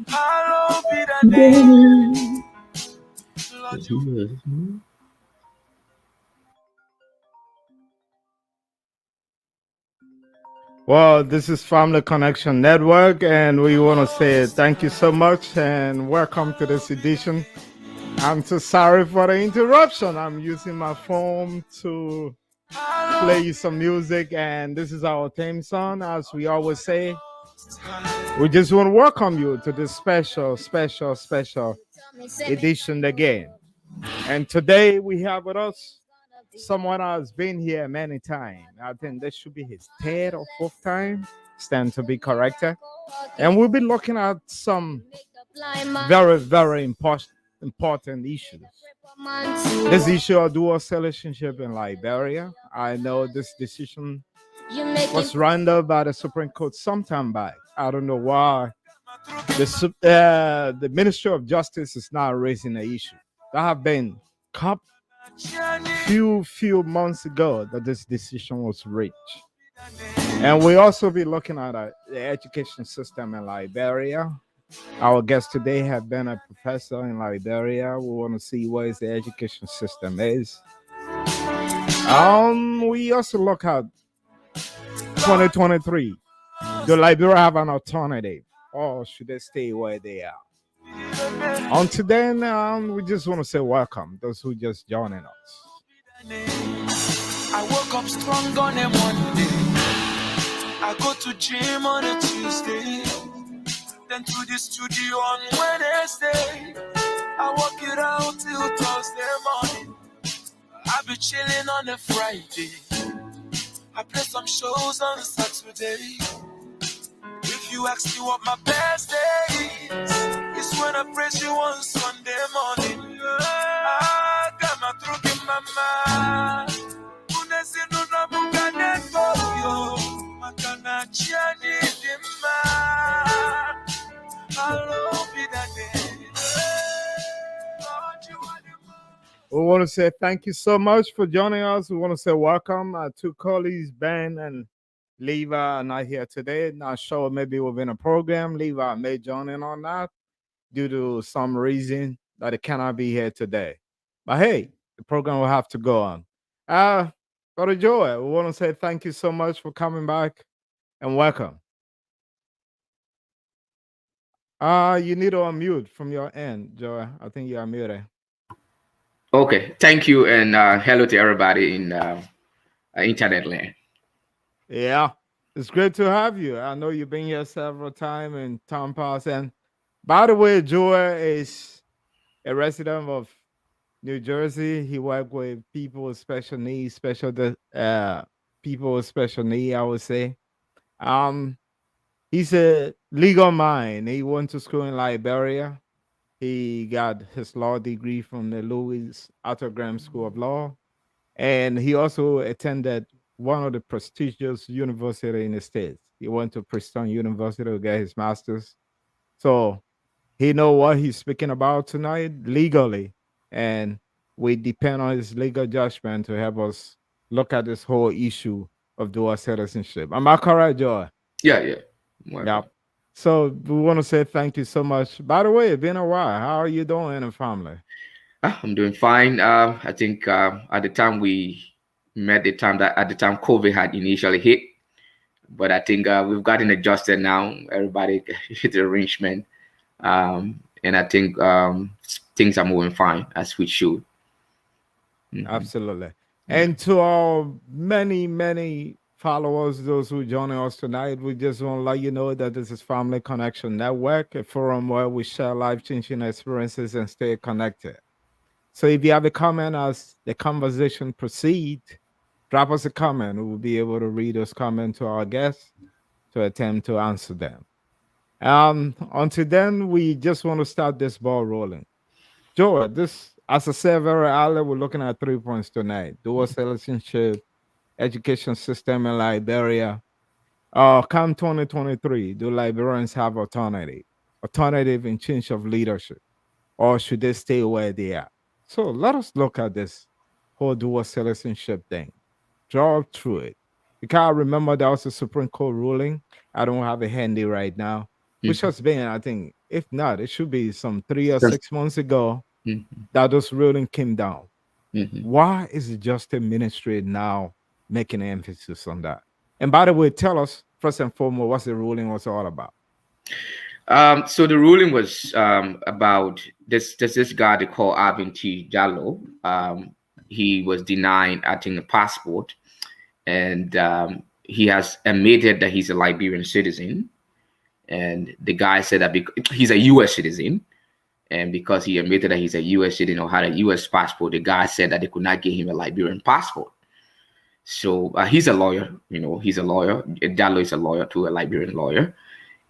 Hallowed be the name. Lord, you. Well, this is Family Connection Network, and we want to say thank you so much and welcome to this edition. I'm so sorry for the interruption. I'm using my phone to play you some music, and this is our theme song. As we always say, we just want to welcome you to this special edition again. And today we have with us someone has been here many times. I think this should be his third or fourth time. Stand to be corrected. And we'll be looking at some very important issues. This issue of dual citizenship in Liberia. I know this decision was rendered by the Supreme Court sometime back. I don't know why the Ministry of Justice is now raising the issue. There have been few months ago that this decision was reached. And we also be looking at the education system in Liberia. Our guest today have been a professor in Liberia. We want to see what is the education system is. We also look at 2023. Do Liberia have an alternative, or should they stay where they are? Until then, we just want to say welcome those who just joining us. I woke up strong on a Monday. I go to gym on a Tuesday. Then to the studio on Wednesday. I work it out till Thursday morning. I be chilling on a Friday. I play some shows on Saturday. If you ask me what my best day is, it's when I praise you on Sunday morning. I got my throat in my mind. We want to say thank you so much for joining us. We want to say welcome. Our two colleagues, Ben and Levi, are not here today. Not sure, maybe within a program. Levi may join in on that due to some reason that it cannot be here today. But hey, the program will have to go on. Brother Joel, we want to say thank you so much for coming back and welcome. You need to unmute from your end, Joel. I think you are muted. Okay, thank you, and hello to everybody in internet land. Yeah, it's great to have you. I know you've been here several times in time past. And by the way, Joel is a resident of New Jersey. He worked with people with special needs, people with special need, I would say. Um, he's a legal mind. He went to school in Liberia. He got his law degree from the Louis Arthur Graham School of Law. And he also attended one of the prestigious university in the States. He went to Princeton University to get his master's. So he know what he's speaking about tonight legally. And we depend on his legal judgment to help us look at this whole issue of dual citizenship. Am I correct, Joy? Yeah. Yeah. So we want to say thank you so much. By the way, it's been a while. How are you doing in family? I'm doing fine. I think at the time we met, the time that at the time COVID had initially hit, but I think we've gotten adjusted now. Everybody hit the arrangement, and I think things are moving fine as we should. Mm-hmm. Absolutely. And to our many followers, those who joining us tonight, we just want to let you know that this is Family Connection Network, a forum where we share life-changing experiences and stay connected. So if you have a comment as the conversation proceeds, drop us a comment. We'll be able to read those comments to our guests to attempt to answer them. Until then, we just want to start this ball rolling. Joe, this, as I said very earlier, we're looking at 3 points tonight. Dual citizenship, education system in Liberia. Come 2023, do Liberians have alternative in change of leadership, or should they stay where they are? So let us look at this whole dual citizenship thing. Draw through it. Because I remember there was a Supreme Court ruling. I don't have it handy right now, which has been, I think, If not, it should be some 3 or 6 months ago Mhm, that this ruling came down. mhm. Why is the justice ministry now making an emphasis on that? And by the way, tell us first and foremost what the ruling was all about. So the ruling was about this guy they call Arvin T. Jallo. He was denied, I think, a passport, and he has admitted that he's a Liberian citizen. And the guy said that he's a U.S. citizen, and because he admitted that he's a U.S. citizen or had a U.S. passport, the guy said that they could not give him a Liberian passport. So he's a lawyer, he's a lawyer. Jallo is a lawyer too, a Liberian lawyer,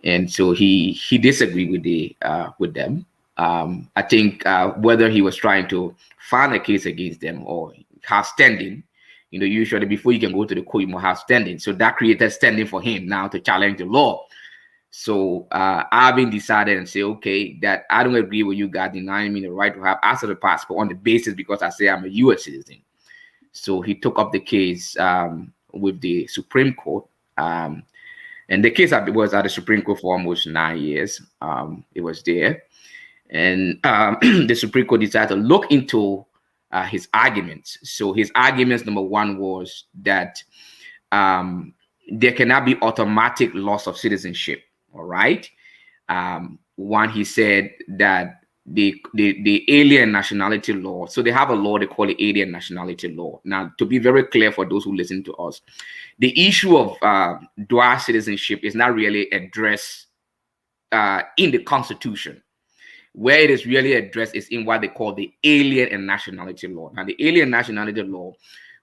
and so he disagreed with them. I think whether he was trying to file a case against them or have standing, usually before you can go to the court, you must have standing. So that created standing for him now to challenge the law. So I've been decided and say, okay, that I don't agree with you guys denying me the right to have access to the passport on the basis because I say I'm a U.S. citizen. So he took up the case with the Supreme Court. And the case was at the Supreme Court for almost 9 years. It was there. And the Supreme Court decided to look into his arguments. So his arguments, number one, was that there cannot be automatic loss of citizenship. All right. One, he said that the alien nationality law. So they have a law they call the alien nationality law. Now, to be very clear for those who listen to us, the issue of dual citizenship is not really addressed in the Constitution. Where it is really addressed is in what they call the alien and nationality law. Now, the alien nationality law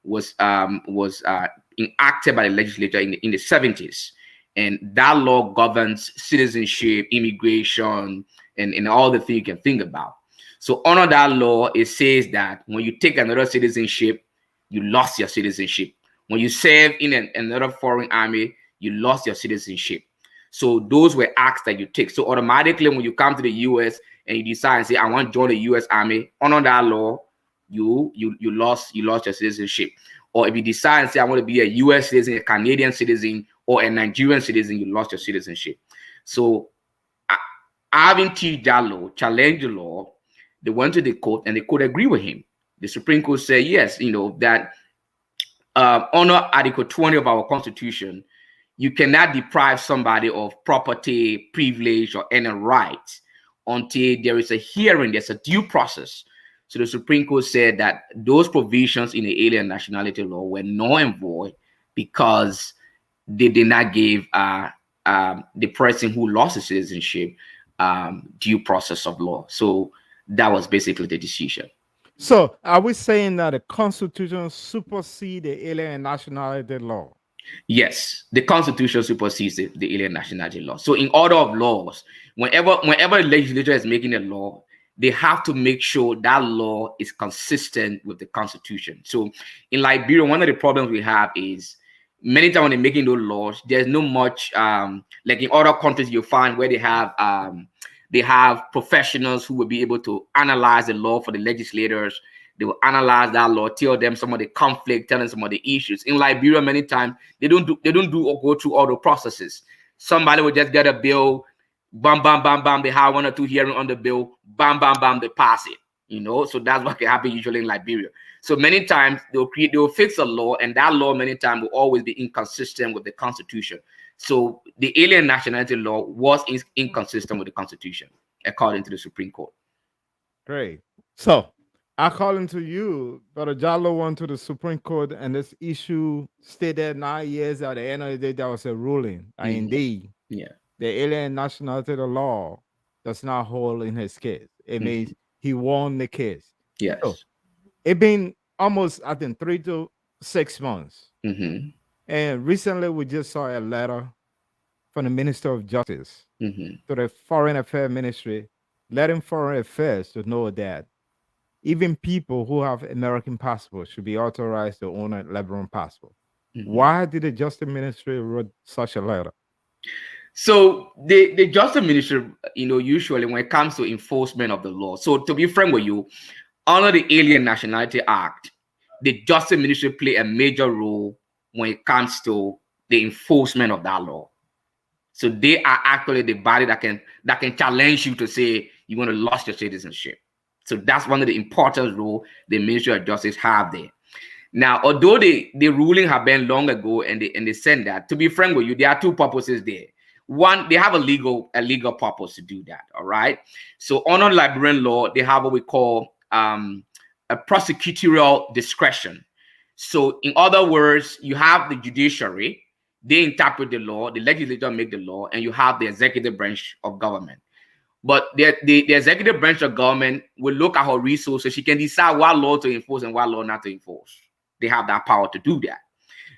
was enacted by the legislature in the 70s. And that law governs citizenship, immigration, and all the things you can think about. So under that law, it says that when you take another citizenship, you lost your citizenship. When you serve in another foreign army, you lost your citizenship. So those were acts that you take. So automatically, when you come to the U.S. and you decide and say, I want to join the U.S. Army, under that law, you lost your citizenship. Or if you decide and say, I want to be a U.S. citizen, a Canadian citizen, or a Nigerian citizen, you lost your citizenship. So having T. Jallo challenge the law, they went to the court and the court agreed with him. The Supreme Court said, yes, that under Article 20 of our Constitution, you cannot deprive somebody of property, privilege, or any rights until there is a hearing, there's a due process. So the Supreme Court said that those provisions in the alien nationality law were null and void because they did not give the person who lost his citizenship due process of law. So that was basically the decision. So are we saying that the Constitution supersedes the alien and nationality law? Yes, the Constitution supersedes the alien nationality law. So in order of laws, whenever the legislature is making a law, they have to make sure that law is consistent with the Constitution. So in Liberia, one of the problems we have is many times when they're making those laws, there's no much like in other countries you find where they have professionals who will be able to analyze the law for the legislators. They will analyze that law, tell them some of the conflict, tell them some of the issues. In Liberia, many times they don't do or go through all the processes. Somebody will just get a bill, bam, bam, bam, bam. They have one or two hearings on the bill, bam, bam, bam. They pass it. So that's what can happen usually in Liberia. So many times they'll fix a law, and that law many times will always be inconsistent with the Constitution. So the alien nationality law was inconsistent with the Constitution, according to the Supreme Court. Great. So according to you, Brother Jallo went to the Supreme Court and this issue stayed there 9 years. At the end of the day, that was a ruling. And indeed, Yeah. the alien nationality law does not hold in his case. It means he won the case. Yes. So it's been almost, I think, 3 to 6 months. And recently we just saw a letter from the Minister of Justice to the Foreign Affairs Ministry, letting Foreign Affairs to know that even people who have American passports should be authorized to own a Liberian passport. Why did the Justice Ministry write such a letter? So the Justice Ministry, usually when it comes to enforcement of the law, so to be frank with you, under the Alien Nationality Act, the Justice Ministry play a major role when it comes to the enforcement of that law. So they are actually the body that can challenge you to say you want to lose your citizenship. So that's one of the important role the Ministry of Justice have there. Now, although the ruling have been long ago and they said that, to be frank with you, there are two purposes there. One, they have a legal purpose to do that. All right. So under Liberian law, they have what we call a prosecutorial discretion. So in other words, you have the judiciary, they interpret the law, the legislature make the law, and you have the executive branch of government. But the executive branch of government will look at her resources. She can decide what law to enforce and what law not to enforce. They have that power to do that.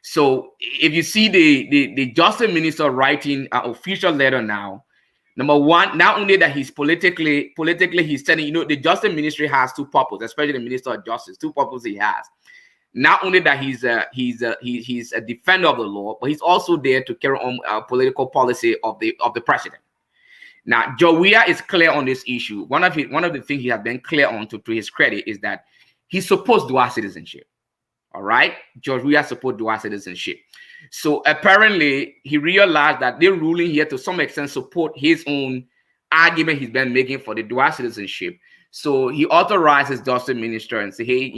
So if you see the justice minister writing an official letter now, number one, not only that he's politically he's telling, the justice ministry has two purposes, especially the minister of justice, two purposes he has. Not only that he's a defender of the law, but he's also there to carry on political policy of the president. Now, Jowea is clear on this issue. One of the things he has been clear on, to his credit, is that he's supposed dual citizenship. All right, Jowea supposed dual citizenship. So apparently, he realized that the ruling here, to some extent, support his own argument he's been making for the dual citizenship. So he authorized his justice minister and say, hey,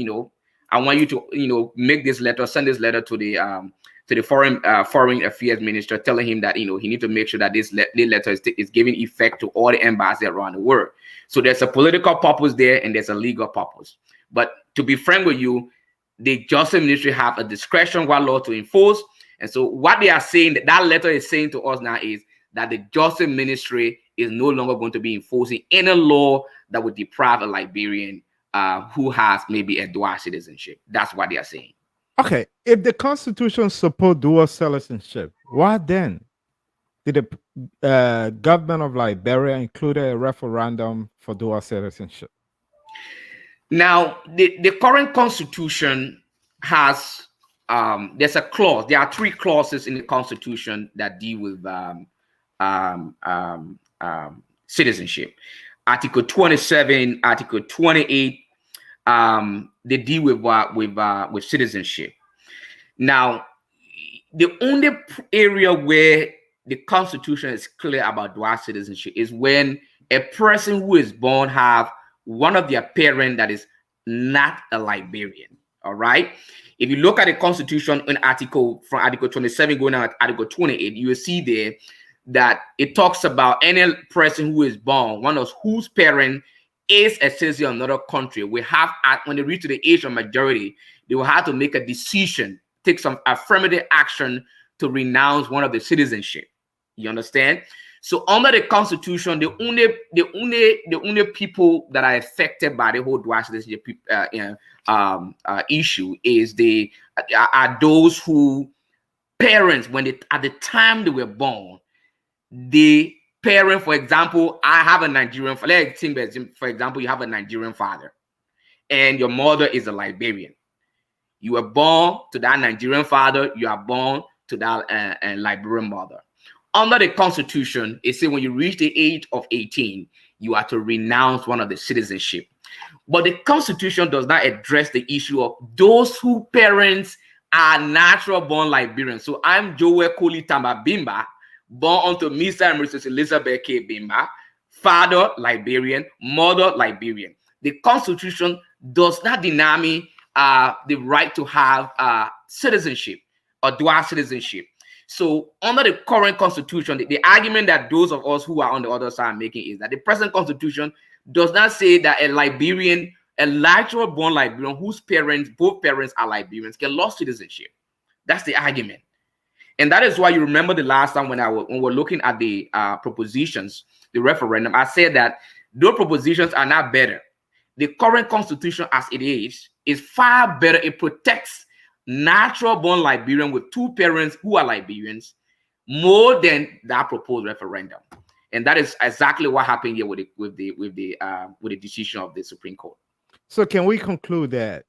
I want you to, make this letter, send this letter to the foreign affairs minister, telling him that, he need to make sure that this letter is giving effect to all the embassies around the world. So there's a political purpose there and there's a legal purpose. But to be frank with you, the justice ministry have a discretion what law to enforce. And so what they are saying, that letter is saying to us now, is that the justice ministry is no longer going to be enforcing any law that would deprive a Liberian who has maybe a dual citizenship. That's what they are saying. Okay, if the Constitution support dual citizenship, why then did the government of Liberia include a referendum for dual citizenship? Now, the current Constitution has there's a clause. There are three clauses in the Constitution that deal with citizenship. Article 27, Article 28. They deal with citizenship. Now, the only area where the Constitution is clear about dual citizenship is when a person who is born have one of their parents that is not a Liberian. All right. If you look at the Constitution from Article 27 going on to Article 28, you will see there that it talks about any person who is born, one of whose parent is a citizen of another country, we have, when they reach to the age of majority, they will have to make a decision, take some affirmative action to renounce one of the citizenship. You understand? So under the Constitution, the only people that are affected by the whole dual citizenship issue are those who parents, when they, at the time they were born, the parent, for example, I have a Nigerian, for example, you have a Nigerian father and your mother is a Liberian. You were born to that Nigerian father, you are born to that Liberian mother. Under the Constitution, it says when you reach the age of 18, you are to renounce one of the citizenship. But the Constitution does not address the issue of those whose parents are natural born Liberians. So I'm Joel Bimba, born unto Mr. and Mrs. Elizabeth K. Bimba, father Liberian, mother Liberian. The Constitution does not deny me the right to have citizenship or dual citizenship. So under the current Constitution, the argument that those of us who are on the other side are making is that the present Constitution does not say that a Liberian, a natural born Liberian whose both parents are Liberians, can lose citizenship. That's the argument. And that is why you remember the last time when we're looking at the propositions, the referendum, I said that those propositions are not better. The current Constitution as it is far better. It protects natural born Liberian with two parents who are Liberians more than that proposed referendum. And that is exactly what happened here with the decision of the Supreme Court. So can we conclude that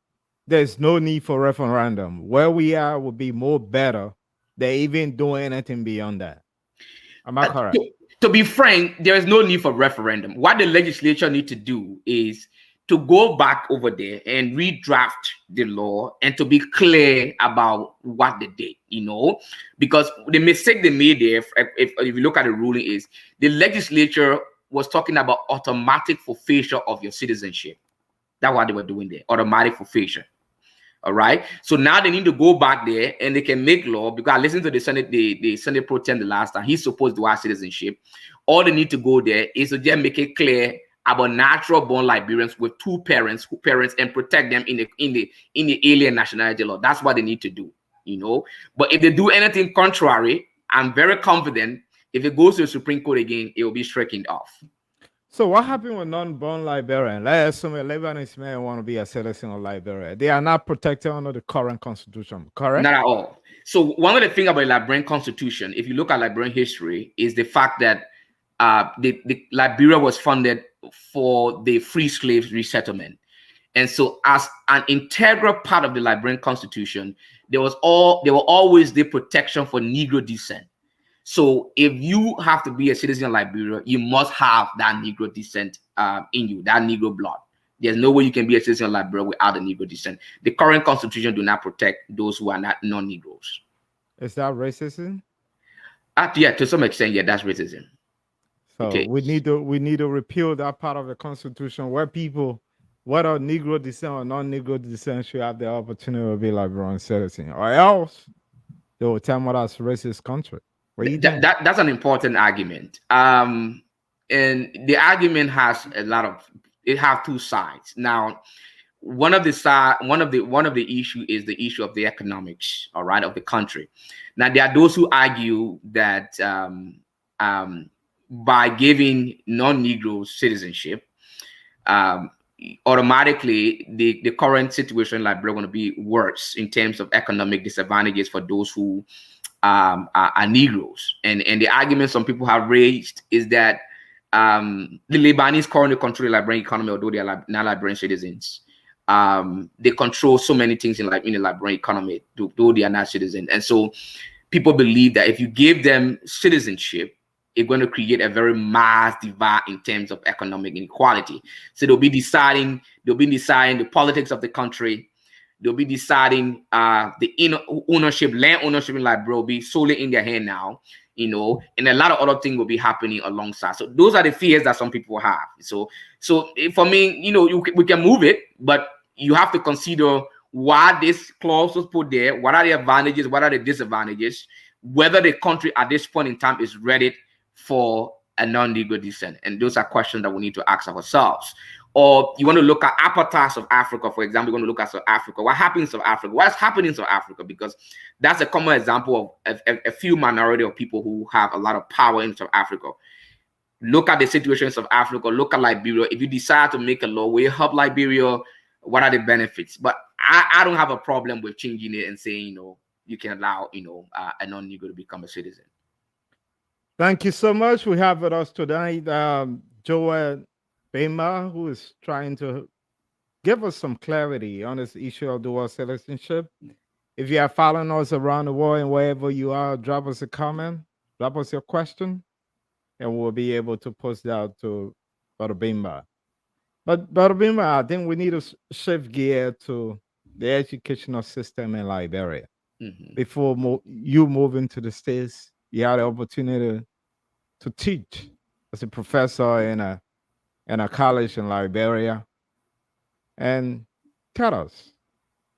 there's no need for referendum? Where we are would be more better than even doing anything beyond that. Am I correct? To be frank, there is no need for referendum. What the legislature need to do is to go back over there and redraft the law and to be clear about what they did, because the mistake they made there, if you look at the ruling, is the legislature was talking about automatic forfeiture of your citizenship. That's what they were doing there, automatic forfeiture. All right. So now they need to go back there and they can make law, because I listened to the Senate Pro Tem the last time. He's supposed to have citizenship. All they need to go there is to just make it clear about natural born Liberians with two parents, and protect them in the alien nationality law. That's what they need to do, But if they do anything contrary, I'm very confident if it goes to the Supreme Court again, it will be stricken off. So what happened with non-born Liberian? Let's assume a Lebanese man want to be a citizen of Liberia. They are not protected under the current constitution, correct? Not at all. So one of the things about the Liberian constitution, if you look at Liberian history, is the fact that the Liberia was funded for the free slaves resettlement. And so as an integral part of the Liberian constitution, there will always the protection for Negro descent. So if you have to be a citizen of Liberia, you must have that Negro descent in you, that Negro blood. There's no way you can be a citizen of Liberia without a Negro descent. The current constitution do not protect those who are not non-Negroes. Is that racism? Yeah, to some extent, yeah, that's racism. So Okay. we need to repeal that part of the constitution where people, whether Negro descent or non-Negro descent, should have the opportunity to be Liberian citizen, or else they will tell me that's racist country. That's an important argument. And the argument has two sides. Now, one of the issue is the issue of the economics, all right, of the country. Now, there are those who argue that by giving non-Negroes citizenship, automatically the current situation in Liberia going to be worse in terms of economic disadvantages for those who are Negroes. And the argument some people have raised is that the Lebanese currently control the Liberian economy, although they are not Liberian citizens. They control so many things in the Liberian economy, though they are not citizens. And so people believe that if you give them citizenship, it's going to create a very mass divide in terms of economic inequality. So they'll be deciding the politics of the country. They'll be deciding the land ownership in Liberia will be solely in their hand now, and a lot of other things will be happening alongside. So those are the fears that some people have. So for me, we can move it, but you have to consider why this clause was put there. What are the advantages? What are the disadvantages? Whether the country at this point in time is ready for a non-Negro descent. And those are questions that we need to ask ourselves. Or you want to look at upper parts of Africa, for example, you want to look at South Africa. What happens in South Africa? What's happening in South Africa? Because that's a common example of a few minority of people who have a lot of power in South Africa. Look at the situation in South Africa. Look at Liberia. If you decide to make a law where you help Liberia, what are the benefits? But I don't have a problem with changing it and saying, you can allow, a non-Negro to become a citizen. Thank you so much. We have with us tonight Joel Bimba, who is trying to give us some clarity on this issue of dual citizenship. If you are following us around the world and wherever you are, drop us a comment, drop us your question, and we'll be able to post that to Brother Bimba. But Brother Bimba, I think we need to shift gear to the educational system in Liberia. Mm-hmm. Before you move into the States, you had the opportunity to teach as a professor in a college in Liberia. And tell us,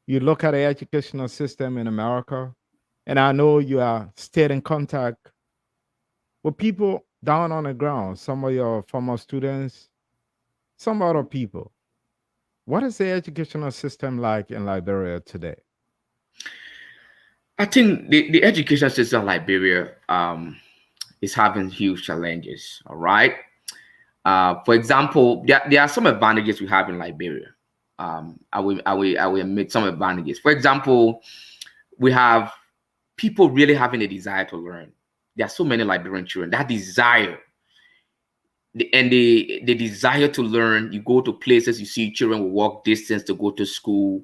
you look at the educational system in America, and I know you are still in contact with people down on the ground, some of your former students, some other people. What is the educational system like in Liberia today? I think the education system in Liberia is having huge challenges. All right. For example, there are some advantages we have in Liberia. I will admit some advantages. For example, we have people really having a desire to learn. There are so many Liberian children. That desire, the desire to learn. You go to places, you see children will walk distance to go to school.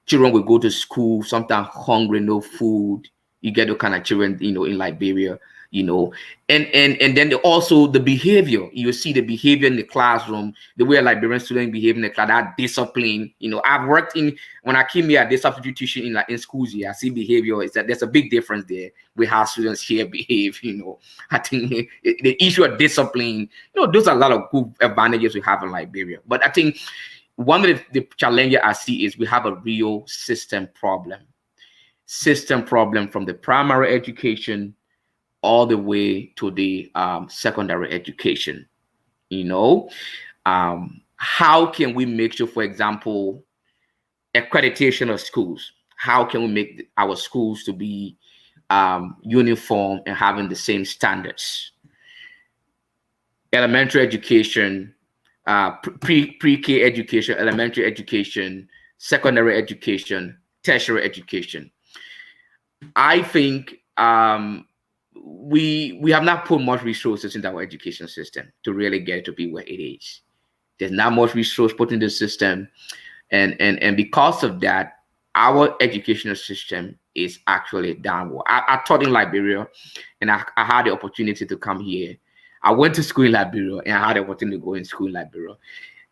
Children will go to school, sometimes hungry, no food. You get those kind of children, in Liberia. you know. And then also the behavior. You see the behavior in the classroom, the way a Liberian student behave in the class, that discipline. You know, I've worked in, when I came here, I did substitute teaching in, like, in schools here. I see behavior is that there's a big difference there with how students here behave. You know, I think the issue of discipline, you know, those are a lot of good advantages we have in Liberia. But I think one of the challenges I see is we have a real system problem from the primary education all the way to the secondary education. You know, how can we make sure, for example, accreditation of schools? How can we make our schools to be uniform and having the same standards? Elementary education, pre-K education, elementary education, secondary education, tertiary education. I think we have not put much resources into our education system to really get it to be where it is. There's not much resource put in the system, and because of that, our educational system is actually downward. I taught in Liberia, and I had the opportunity to come here. I went to school in Liberia, and I had the opportunity to go in school in Liberia,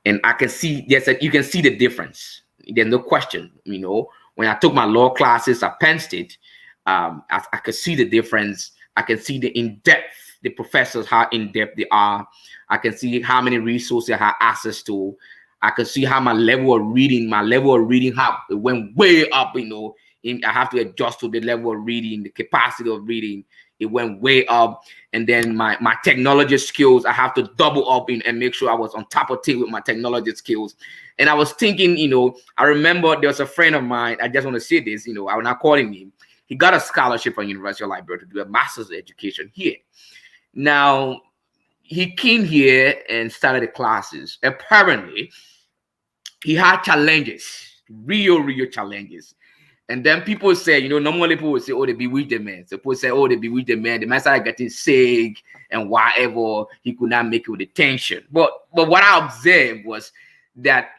and I can see you can see the difference. There's no question. You know, when I took my law classes at Penn State, I could see the difference. I can see the in-depth, the professors, how in-depth they are. I can see how many resources I have access to. I can see how my level of reading, how it went way up, you know. I have to adjust to the level of reading, the capacity of reading. It went way up. And then my technology skills, I have to double up and make sure I was on top of it with my technology skills. And I was thinking, you know, I remember there was a friend of mine, I just want to say this, you know, I was not calling him. He got a scholarship from University of Liberia to do a master's education here. Now, he came here and started the classes. Apparently, he had challenges, real challenges. And then people say, you know, normally people would say, oh, they bewitched the man. So people say, oh, they bewitched the man. The man started getting sick and whatever. He could not make it with the tension. But what I observed was that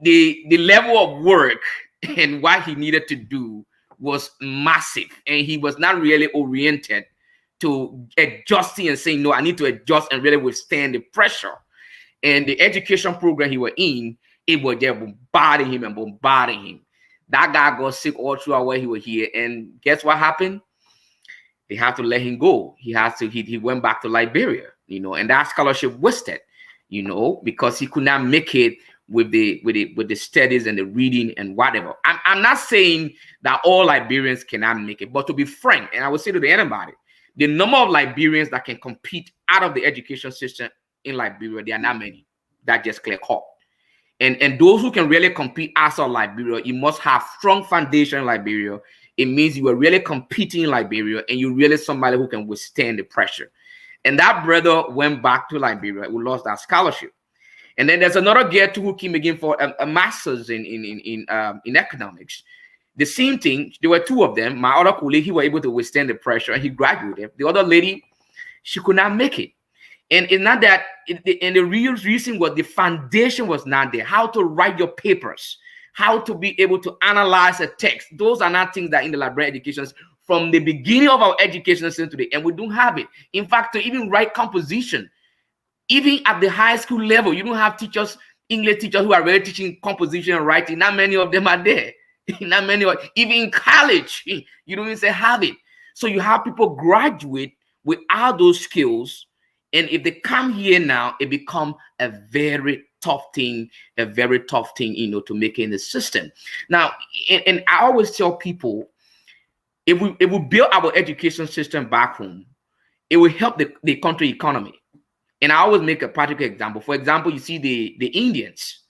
the level of work and what he needed to do was massive, and he was not really oriented to adjusting and saying, no, I need to adjust and really withstand the pressure. And the education program he was in, it was there bombarding him. That guy got sick all throughout where he was here, and guess what happened? They have to let him go. He went back to Liberia, you know, and that scholarship wasted, you know, because he could not make it with the studies and the reading and whatever. I'm not saying that all Liberians cannot make it, but to be frank, and I would say to anybody, the number of Liberians that can compete out of the education system in Liberia, there are not many. That just clear cut. And those who can really compete outside Liberia, you must have strong foundation in Liberia. It means you are really competing in Liberia, and you're really somebody who can withstand the pressure. And that brother went back to Liberia, who lost that scholarship. And then there's another girl too who came again for a master's in economics. The same thing. There were two of them. My other colleague, he was able to withstand the pressure and he graduated. The other lady, she could not make it. And it's not that. And the real reason was the foundation was not there. How to write your papers, how to be able to analyze a text. Those are not things that in the Liberian education from the beginning of our education system today, and we don't have it. In fact, to even write composition. Even at the high school level, you don't have teachers, English teachers who are really teaching composition and writing. Not many of them are there. Not many. Even in college, you don't even have it. So you have people graduate without those skills, and if they come here now, it becomes a very tough thing, you know, to make it in the system. Now, and I always tell people, if we build our education system back home, it will help the country economy. And I always make a practical example. For example, you see the Indians.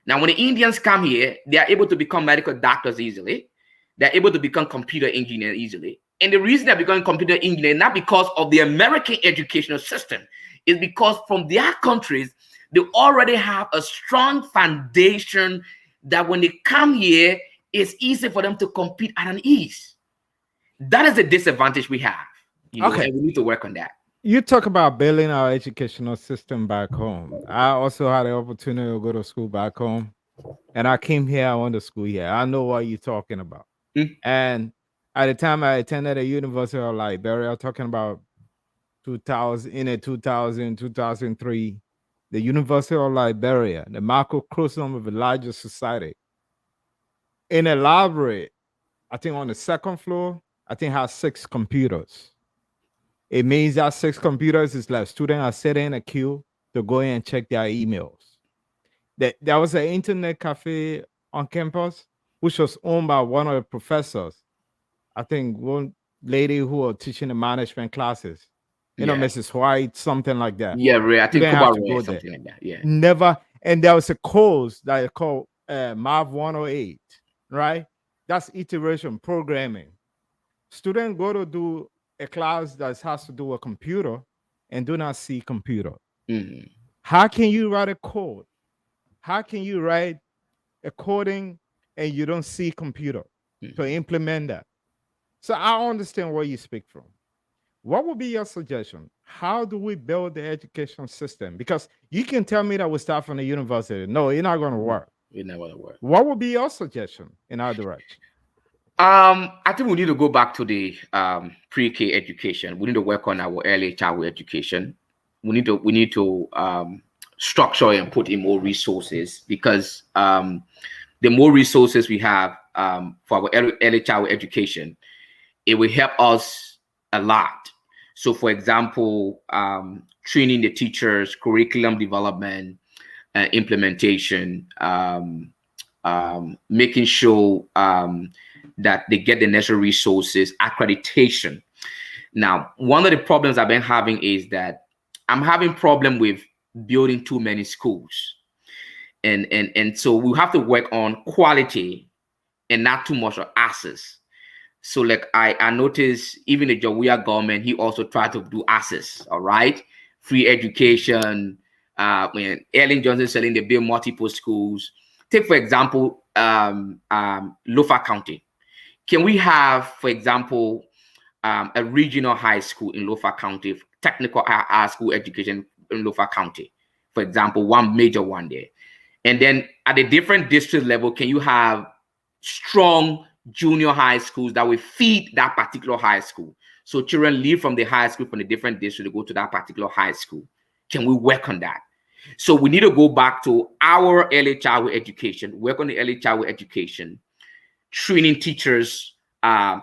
Now, when the Indians come here, they are able to become medical doctors easily. They're able to become computer engineers easily. And the reason they're becoming computer engineers, not because of the American educational system, is because from their countries, they already have a strong foundation that when they come here, it's easy for them to compete at an ease. That is a disadvantage we have. You know, Okay. and we need to work on that. You talk about building our educational system back home. I also had the opportunity to go to school back home, and I came here. I went to school here. I know what you're talking about. Mm. And at the time I attended the University of Liberia, talking about 2000, in a 2000, 2003, the University of Liberia, the macrocosm of a larger society, in a library, I think on the second floor, I think has 6 computers. It means that 6 computers is like students are sitting in a queue to go in and check their emails. There was an internet cafe on campus, which was owned by one of the professors. I think one lady who was teaching the management classes, Yeah. Mrs. White, something like that. Yeah, Ray. I You think didn't Cuba have to Ray, go there. something like that. Yeah. Never. And there was a course that is called Mav 108, right? That's iteration programming. Students go to do a class that has to do with computer and do not see computer. Hmm. How can you write a code? How can you write a coding and you don't see computer to Hmm. implement that? So I understand where you speak from. What would be your suggestion? How do we build the education system? Because you can tell me that we start from the university. No, it's not going to work. It never work. What would be your suggestion in our direction? I think we need to go back to the pre-K education. We need to work on our early childhood education. We need to structure and put in more resources because the more resources we have for our early childhood education, it will help us a lot. So, for example, training the teachers, curriculum development, implementation, making sure that they get the necessary resources, accreditation. Now, one of the problems I've been having is that I'm having problem with building too many schools, and so we have to work on quality and not too much of access. So like I noticed even the Jawia government, he also tried to do access, all right? Free education, when Ellen Johnson selling the build multiple schools. Take for example, Lofa County. Can we have, for example, a regional high school in Lofa County, technical high school education in Lofa County, for example, one major one there. And then at a different district level, can you have strong junior high schools that will feed that particular high school? So children leave from the high school from the different district to go to that particular high school. Can we work on that? So we need to go back to our early childhood education, work on the early childhood education, training teachers,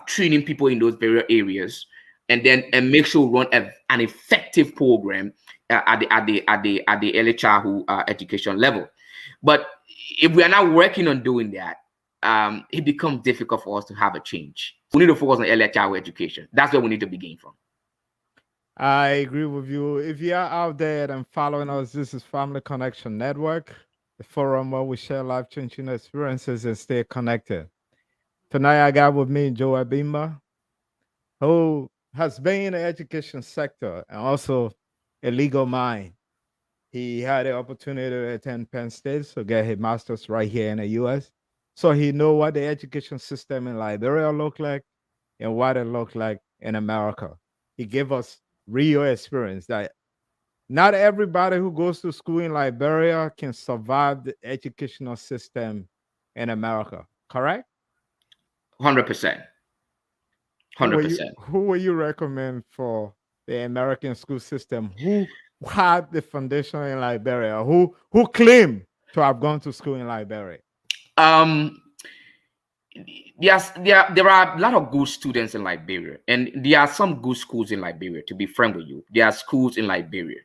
training people in those various areas, and then make sure we run an effective program at the early childhood education level. But if we are not working on doing that, it becomes difficult for us to have a change. We need to focus on early childhood education. That's where we need to begin from. I agree with you. If you are out there and following us, this is Family Connection Network, the forum where we share life changing experiences and stay connected. Tonight, I got with me Joel Bimba, who has been in the education sector and also a legal mind. He had the opportunity to attend Penn State, so get his master's right here in the U.S. So he know what the education system in Liberia look like and what it look like in America. He gave us real experience that not everybody who goes to school in Liberia can survive the educational system in America. Correct? 100%. Who will 100%. you recommend for the American school system who had the foundation in Liberia, who claim to have gone to school in Liberia? Um, yes, there are a lot of good students in Liberia, and there are some good schools in Liberia. To be frank with you, there are schools in Liberia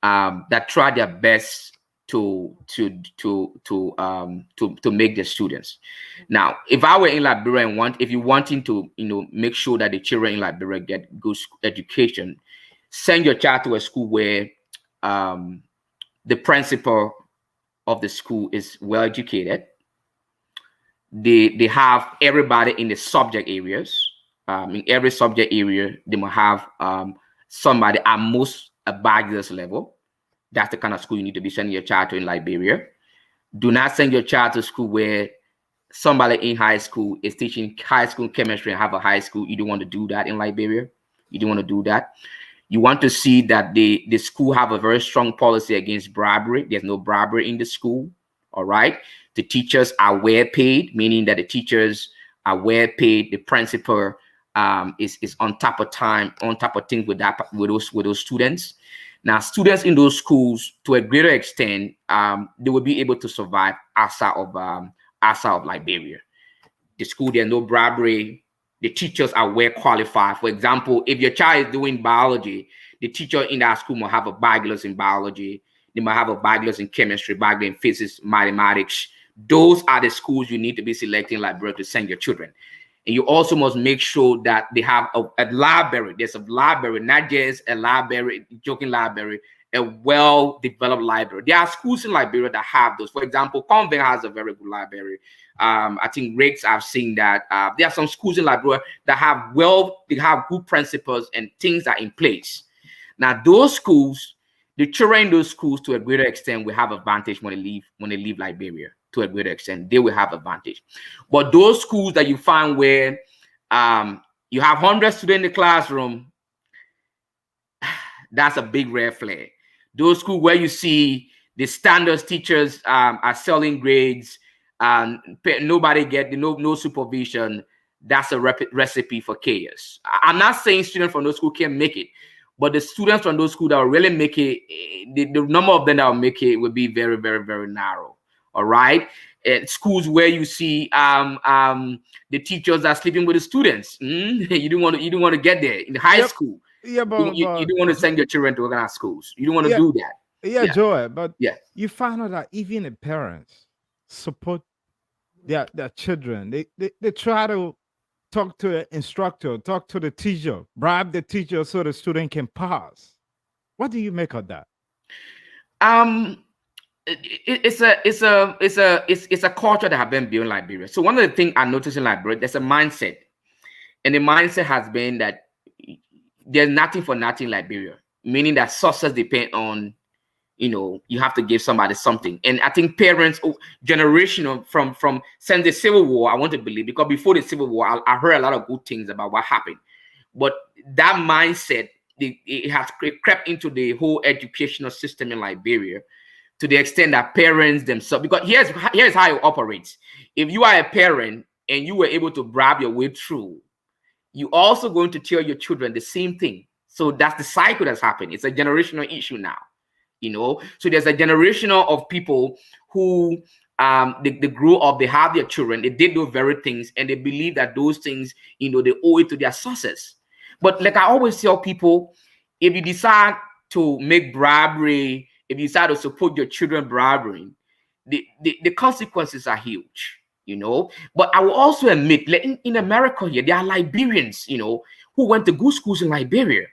that try their best to make their students. Now, if I were in Liberia and if you wanting to make sure that the children in Liberia get good education, send your child to a school where the principal of the school is well educated. They have everybody in the subject areas. In every subject area, they will have somebody at most a bachelor's level. That's the kind of school you need to be sending your child to in Liberia. Do not send your child to school where somebody in high school is teaching high school chemistry and have a high school. You don't want to do that in Liberia. You don't want to do that. You want to see that the school have a very strong policy against bribery. There's no bribery in the school. All right. The teachers are well paid, meaning that the teachers are well paid. The principal is on top of time, on top of things with those students. Now, students in those schools, to a greater extent, they will be able to survive outside of Liberia. The school, there's no bribery. The teachers are well qualified. For example, if your child is doing biology, the teacher in that school might have a bachelor's in biology. They might have a bachelor's in chemistry, bachelor's in physics, mathematics. Those are the schools you need to be selecting in Liberia to send your children. And you also must make sure that they have a library. There's a library, not just a library, joking library, a well-developed library. There are schools in Liberia that have those. For example, Convent has a very good library. I think Riggs, I've seen that. There are some schools in Liberia that have good principles and things are in place. Now, those schools, the children in those schools, to a greater extent, will have advantage when they leave Liberia. To a greater extent, they will have advantage. But those schools that you find where you have 100 students in the classroom, that's a big red flag. Those schools where you see the standards teachers are selling grades, nobody get no supervision, that's a recipe for chaos. I'm not saying students from those schools can't make it, but the students from those schools that will really make it, the number of them that will make it will be very, very, very narrow. All right. At schools where you see the teachers are sleeping with the students. You don't want to get there. In high school, yeah, but you don't want to send your children to organized schools. You don't want to do that. Yeah, Joel, but yeah, you find out that even the parents support their children. They try to talk to the instructor, talk to the teacher, bribe the teacher so the student can pass. What do you make of that? It's a culture that have been built in Liberia. So one of the things I noticed in Liberia, there's a mindset, and the mindset has been that there's nothing for nothing in Liberia, meaning that success depend on, you have to give somebody something. And I think parents, generational from since the Civil War, I want to believe, because before the Civil War, I heard a lot of good things about what happened, but that mindset, it has crept into the whole educational system in Liberia, to the extent that parents themselves, because here's how it operates. If you are a parent and you were able to bribe your way through, you also going to tell your children the same thing. So that's the cycle that's happening. It's a generational issue now, So there's a generational of people who they grew up, they have their children, they did those very things, and they believe that those things, they owe it to their success. But like I always tell people, if you decide to make bribery, if you decide to support your children bribery, the consequences are huge, But I will also admit, in America here, there are Liberians, who went to good schools in Liberia,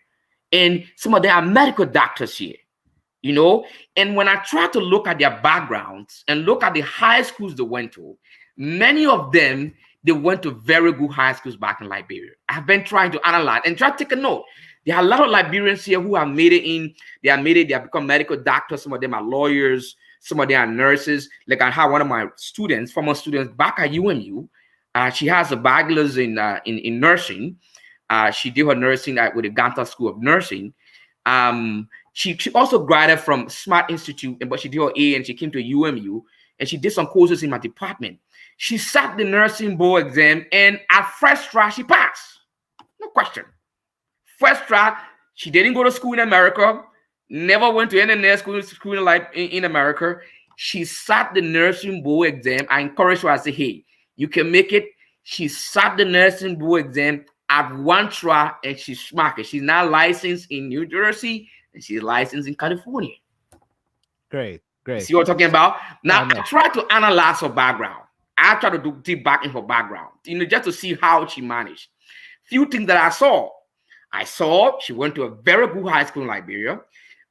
and some of them are medical doctors here, And when I try to look at their backgrounds and look at the high schools they went to, many of them, they went to very good high schools back in Liberia. I've been trying to analyze and try to take a note. There are a lot of Liberians here who have made it. They have become medical doctors. Some of them are lawyers. Some of them are nurses. Like I have one of my former students back at UMU. She has a bachelor's in nursing. She did her nursing with the Ganta School of Nursing. She also graduated from Smart Institute, but she did her A and she came to UMU and she did some courses in my department. She sat the nursing board exam and at first try she passed. No question. First try, she didn't go to school in America, never went to any school in America. She sat the nursing board exam. I encouraged her, I said, hey, you can make it. She sat the nursing board exam at one try and she smacked it. She's now licensed in New Jersey and she's licensed in California. Great. See what I'm talking about? Now, I try to analyze her background. I try to do deep back in her background, just to see how she managed. Few things that I saw she went to a very good high school in Liberia.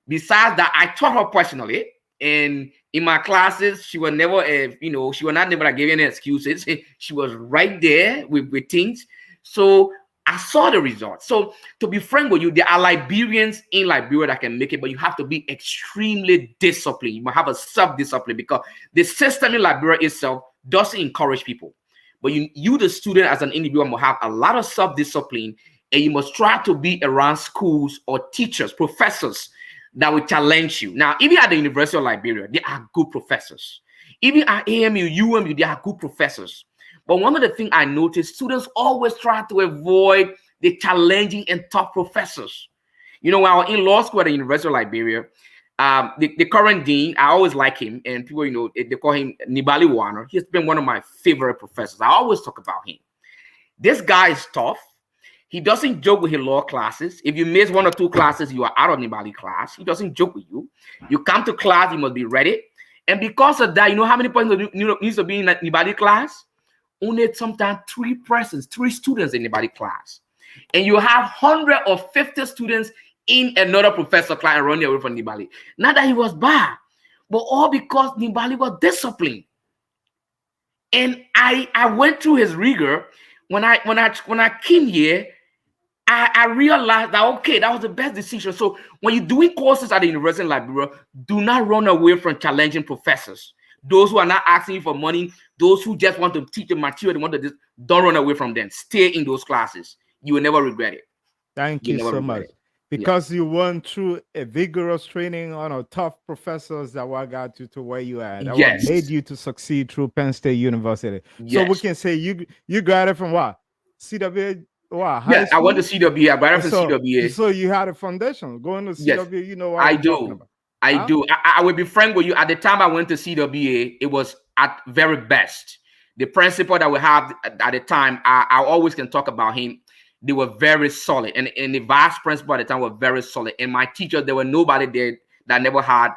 Besides that, I taught her personally. And in my classes, she was never, she was not never giving any excuses. She was right there with things. So I saw the results. So to be frank with you, there are Liberians in Liberia that can make it, but you have to be extremely disciplined. You must have a self-discipline because the system in Liberia itself doesn't encourage people. But you, the student, as an individual, must have a lot of self-discipline, and you must try to be around schools or teachers, professors that will challenge you. Now, even at the University of Liberia, there are good professors. Even at AMU, UMU, there are good professors. But one of the things I noticed, students always try to avoid the challenging and tough professors. You know, when I was in law school at the University of Liberia, the current dean, I always like him, and people, you know, they call him Nibali Warner. He's been one of my favorite professors. I always talk about him. This guy is tough. He doesn't joke with his law classes. If you miss 1 or 2 classes, you are out of Nibali class. He doesn't joke with you. You come to class, you must be ready. And because of that, you know how many points needs to be in Nibali class? Only sometimes 3 persons, 3 students in Nibali class. And you have 150 students in another professor class running away from Nibali. Not that he was bad, but all because Nibali was disciplined. And I went through his rigor. When I came here, I realized that, okay, that was the best decision. So when you're doing courses at the University of Liberia, do not run away from challenging professors. Those who are not asking you for money, those who just want to teach the material, they want to just, don't run away from them. Stay in those classes. You will never regret it. Thank you so much. Because you went through a vigorous training on a tough professors that what got you to where you are. That what made you to succeed through Penn State University. So we can say you graduated from what? CW what? Yes, I went to CWA. I graduated from CWA. So you had a foundation. Going to CWA, you know what I'm talking about. I do. I will be frank with you. At the time I went to CWA, it was at very best. The principal that we have at the time, I always can talk about him. They were very solid, and the vice principal at the time were very solid. And my teachers, there were nobody there that never had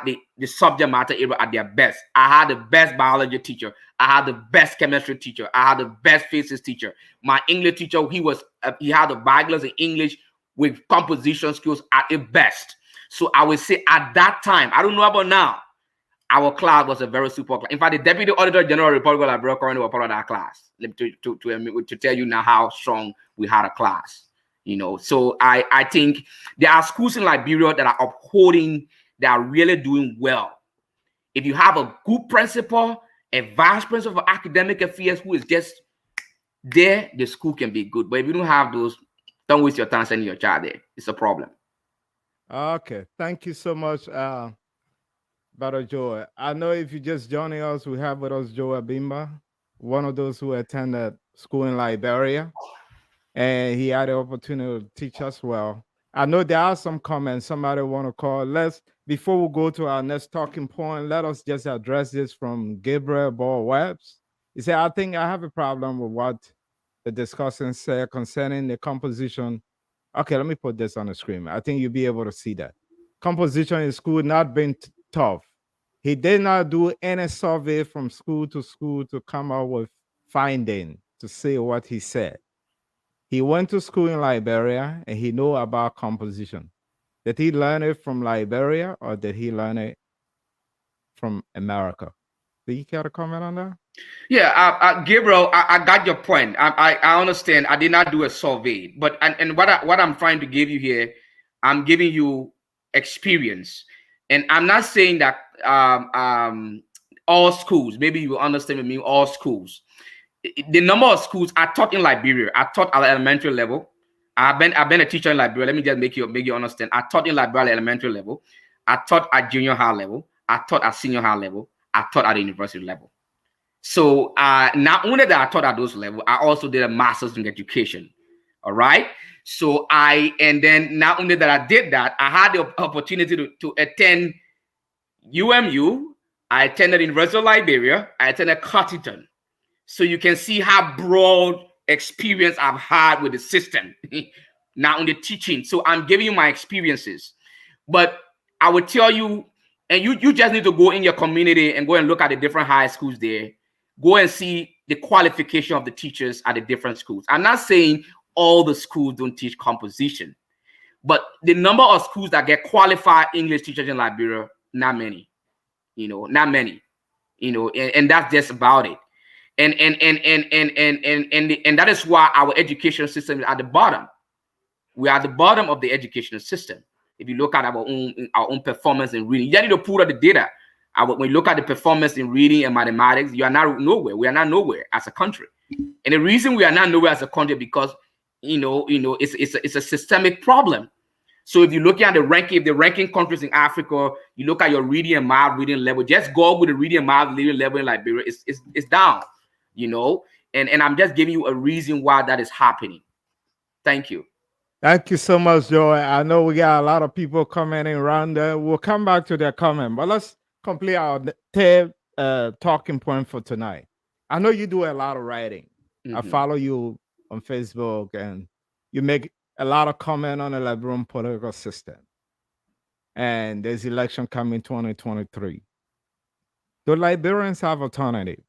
the subject matter area at their best. I had the best biology teacher. I had the best chemistry teacher. I had the best physics teacher. My English teacher, he had a bachelor's in English with composition skills at its best. So I would say at that time, I don't know about now, our class was a very super class. In fact, the Deputy Auditor General of the Republic of Liberia currently was part of that class. To tell you now how strong we had a class. You know, so I think there are schools in Liberia that are upholding, that are really doing well. If you have a good principal, a vice principal for academic affairs who is just there, the school can be good. But if you don't have those, don't waste your time sending your child there. It's a problem. Okay, thank you so much, Brother Joel. I know if you just joining us, we have with us Joel Bimba, one of those who attended school in Liberia, and he had the opportunity to teach us well. I know there are some comments somebody want to call. Before we go to our next talking point, let us just address this from Gabriel Ball-Webbs. He said, I think I have a problem with what the discussant said concerning the composition. Okay, let me put this on the screen. I think you'll be able to see that. Composition in school not been tough. He did not do any survey from school to come out with finding to say what he said. He went to school in Liberia and he know about composition. Did he learn it from Liberia or did he learn it from America? Do you care to comment on that? Yeah, Gabriel, I got your point. I understand. I did not do a survey, but and what I'm trying to give you here, I'm giving you experience, and I'm not saying that all schools. Maybe you will understand with me. All schools. The number of schools I taught in Liberia, I taught at elementary level. I've been a teacher in Liberia. Let me just make you understand. I taught in Liberia at elementary level. I taught at junior high level. I taught at senior high level. I taught at the university level. So not only that I taught at those levels, I also did a master's in education. All right. So and then not only that I did that, I had the opportunity to attend UMU. I attended University of Liberia. I attended Cottington. So you can see how broad experience I've had with the system, not only teaching. So I'm giving you my experiences. But I would tell you, and you just need to go in your community and go and look at the different high schools there. Go and see the qualification of the teachers at the different schools. I'm not saying all the schools don't teach composition, but the number of schools that get qualified English teachers in Liberia, not many. Not many. And that's just about it. And that is why our education system is at the bottom. We are at the bottom of the educational system. If you look at our own performance in reading, you need to pull out the data. When you look at the performance in reading and mathematics, you are not nowhere. We are not nowhere as a country. And the reason we are not nowhere as a country because it's a systemic problem. So if you look at the ranking countries in Africa, you look at your reading and math reading level. Just go with the reading and math reading level in Liberia. It's down. you know, and I'm just giving you a reason why that is happening. Thank you. Thank you so much, Joe. I know we got a lot of people commenting around there. We'll come back to their comment, but let's complete our third talking point for tonight. I know you do a lot of writing. I Hmm. follow you on Facebook, and you make a lot of comment on the Liberian political system. And there's election coming 2023. Do Liberians have alternative?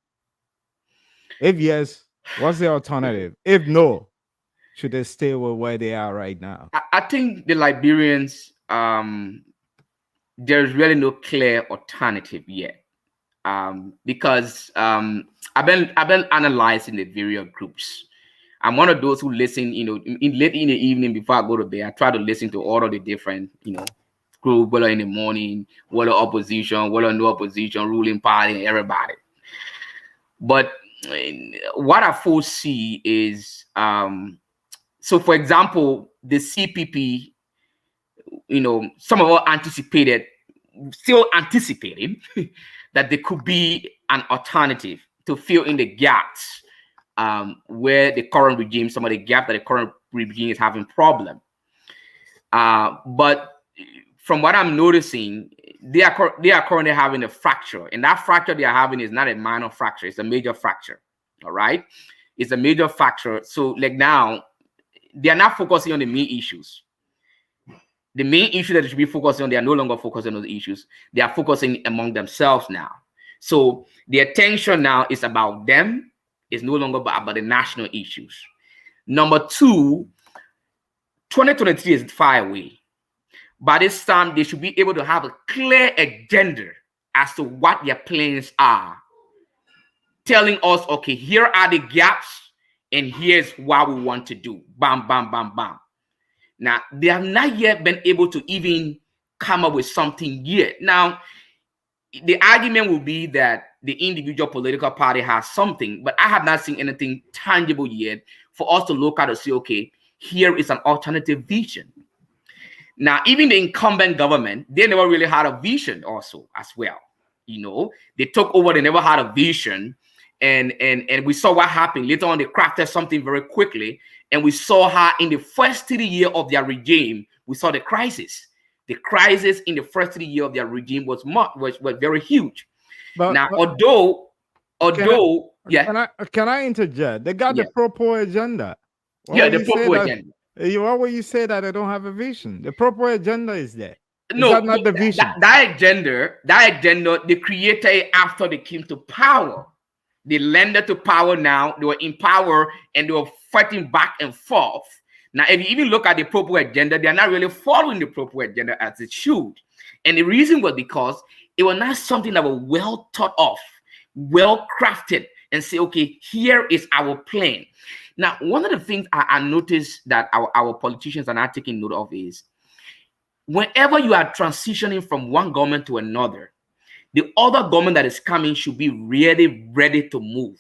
If yes, what's the alternative? If no, should they stay with where they are right now? I think the Liberians, there's really no clear alternative yet, because I've been analyzing the various groups. I'm one of those who listen, late in the evening before I go to bed. I try to listen to all of the different, group, whether in the morning, whether opposition, whether no opposition, ruling party, everybody. But what I foresee is, so for example, the CPP, some of us anticipated, still anticipating that there could be an alternative to fill in the gaps, where the current regime, some of the gaps that the current regime is having problem. But from what I'm noticing, they are currently having a fracture, and that fracture they are having is not a minor fracture; it's a major fracture. All right, it's a major fracture. So like now, they are not focusing on the main issues. The main issue that they should be focusing on, they are no longer focusing on those issues. They are focusing among themselves now. So the attention now is about them. It's no longer about the national issues. Number two, 2023 is far away. By this time, they should be able to have a clear agenda as to what their plans are, telling us, okay, here are the gaps, and here's what we want to do. Bam, bam, bam, bam. Now, they have not yet been able to even come up with something yet. Now, the argument will be that the individual political party has something, but I have not seen anything tangible yet for us to look at and say, okay, here is an alternative vision. Now, even the incumbent government, they never really had a vision also as well. They took over, they never had a vision. And we saw what happened. Later on, they crafted something very quickly. And we saw how in the first 3 years of their regime, we saw the crisis. The crisis in the first 3 years of their regime was very huge. But Now, although, yeah. Can I interject? They got Yeah. the proper agenda. Yeah, the proper agenda. Why would you say that they don't have a vision? The proper agenda is there. No, is that not the vision? That agenda, they created it after they came to power. They landed to power now. They were in power and they were fighting back and forth. Now, if you even look at the proper agenda, they are not really following the proper agenda as it should. And the reason was because it was not something that was well thought of, well crafted, and say, okay, here is our plan. Now, one of the things I noticed that our politicians are not taking note of is whenever you are transitioning from one government to another, the other government that is coming should be really ready to move.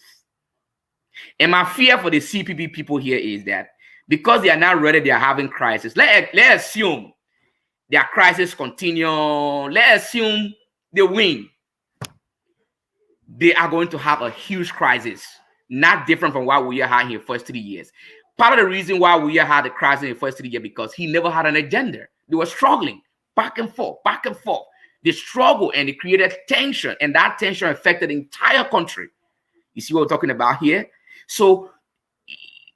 And my fear for the CPP people here is that because they are not ready, they are having crisis. Let's assume their crisis continue. Let's assume they win. They are going to have a huge crisis, not different from what we had in the first 3 years. Part of the reason why we had a crisis in the first 3 years because he never had an agenda. They were struggling back and forth, back and forth. They struggled and it created tension, and that tension affected the entire country. You see what we're talking about here? So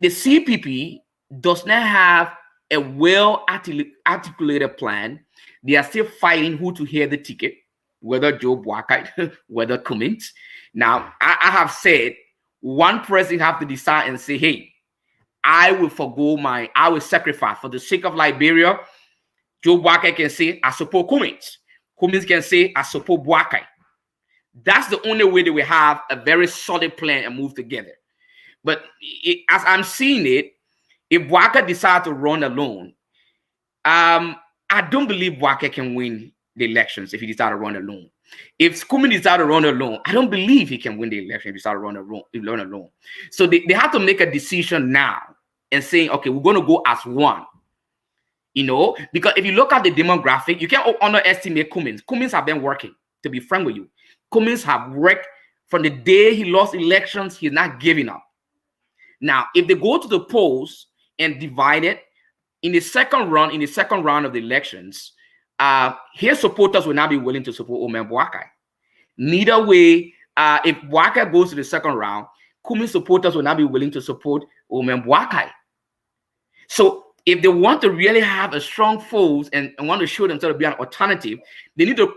the CPP does not have a well articulated plan. They are still fighting who to hear the ticket, whether Joe Bimba, whether Cummins. Now, I have said one person have to decide and say, hey, I will sacrifice for the sake of Liberia. Joe Bimba can say, I support Cummins. Cummins can say, I support Bimba. That's the only way that we have a very solid plan and move together. But as I'm seeing it, if Bimba decides to run alone, I don't believe Bimba can win the elections if he decides to run alone. If Cummins decides to run alone, I don't believe he can win the election if he decides to run alone. So they have to make a decision now and saying, okay, we're going to go as one. Because if you look at the demographic, you can't underestimate Cummins. Cummins have been working, to be frank with you. Cummins have worked From the day he lost elections, he's not giving up. Now, if they go to the polls and divide it in the second round of the elections, his supporters will not be willing to support Omen Boakai. Neither way, if Boakai goes to the second round, Kumi's supporters will not be willing to support Omen Boakai. So if they want to really have a strong foes and want to show themselves to be an alternative, they need to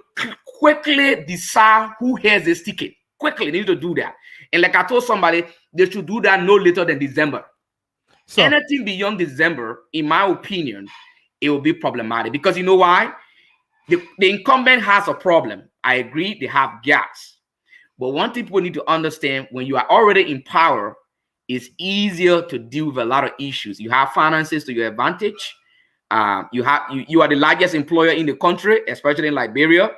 quickly decide who has this ticket. Quickly, they need to do that. And like I told somebody, they should do that no later than December. So, anything beyond December, in my opinion, it will be problematic. Because you know why? The incumbent has a problem. I agree, they have gaps. But one thing people need to understand, when you are already in power, it's easier to deal with a lot of issues. You have finances to your advantage. You are the largest employer in the country, especially in Liberia.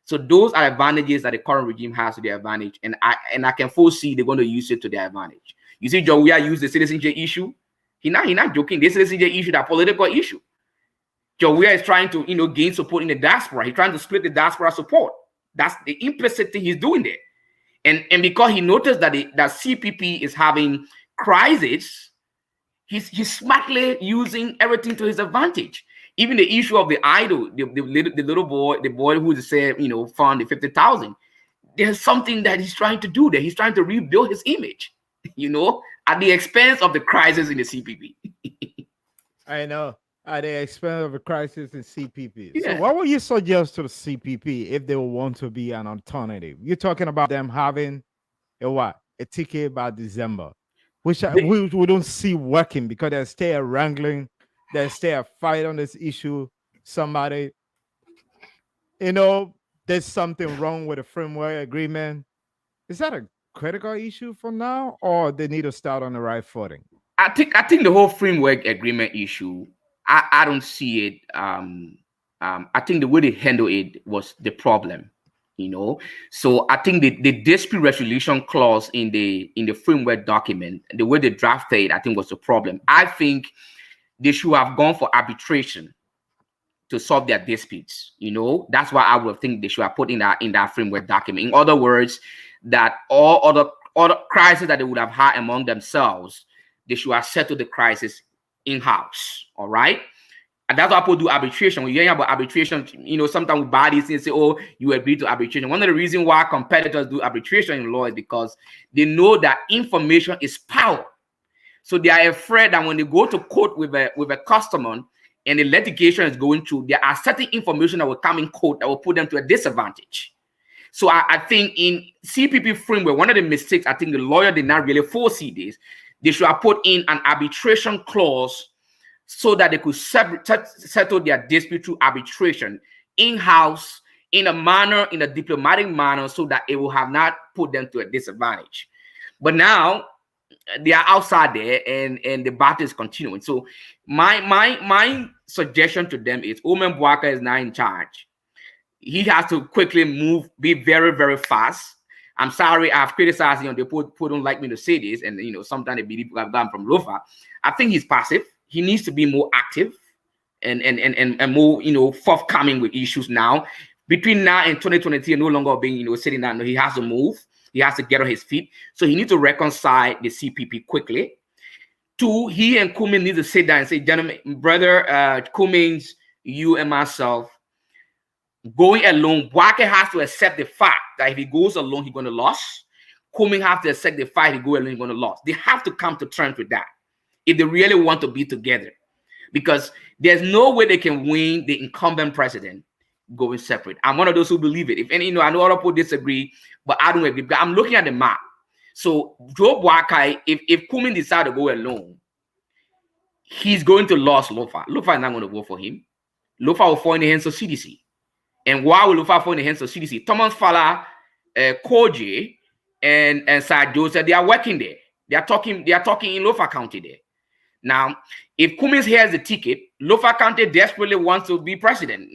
So those are advantages that the current regime has to their advantage. And I can foresee they're going to use it to their advantage. You see, Joe, we are using the citizenship issue. He's not joking. This citizenship issue, that political issue. Joe Weir is trying to, gain support in the diaspora. He's trying to split the diaspora support. That's the implicit thing he's doing there. And because he noticed that that CPP is having crisis, he's smartly using everything to his advantage. Even the issue of the idol, the little boy, the boy who said, found the 50,000. There's something that he's trying to do there. He's trying to rebuild his image, at the expense of the crisis in the CPP. I know. At the expense of a crisis in CPP. Yeah. So what would you suggest to the CPP if they want to be an alternative? You're talking about them having a ticket by December, which we don't see working because there's still a wrangling, there's still a fight on this issue. Somebody, there's something wrong with the framework agreement. Is that a critical issue for now, or they need to start on the right footing? I think the whole framework agreement issue, I don't see it. I think the way they handle it was the problem, So I think the dispute resolution clause in the framework document, the way they drafted it, I think was the problem. I think they should have gone for arbitration to solve their disputes. That's why I would think they should have put in that framework document. In other words, that all other crises that they would have had among themselves, they should have settled the crisis in-house. All right. And that's why people do arbitration. When you hear about arbitration, sometimes we buy these things and say, oh, you agree to arbitration. One of the reasons why competitors do arbitration in law is because they know that information is power. So they are afraid that when they go to court with a customer and the litigation is going through, there are certain information that will come in court that will put them to a disadvantage. So I think in CPP framework, one of the mistakes, I think the lawyer did not really foresee this. They should have put in an arbitration clause so that they could settle their dispute through arbitration in-house in a diplomatic manner, so that it will have not put them to a disadvantage. But now they are outside there, and the battle is continuing. So my suggestion to them is Omen Boakai is now in charge. He has to quickly move, be very, very fast. I'm sorry, I've criticized him. People don't like me to say this, and sometimes they believe I've gone from Lofa. I think he's passive. He needs to be more active and more forthcoming with issues now. Between now and 2023, no longer being sitting down. He has to move. He has to get on his feet. So he needs to reconcile the CPP quickly. 2, he and Kumin need to sit down and say, gentlemen, brother Cummings, you and myself, going alone, Boakai has to accept the fact that if he goes alone, he's going to lose. Cummings has to accept the fact if he goes alone, he's going to lose. They have to come to terms with that if they really want to be together, because there's no way they can win the incumbent president going separate. I'm one of those who believe it. If any, I know other people disagree, but I don't agree. But I'm looking at the map. So Joe Boakai, if Cummings decides to go alone, he's going to lose Lofa. Lofa is not going to vote for him. Lofa will fall in the hands of CDC. And why will Lofa fall in the hands of CDC? Thomas Fala, Koji, and Sir Joseph, they are working there. They are talking in Lofa County there. Now, if Cummings has the ticket, Lofa County desperately wants to be president.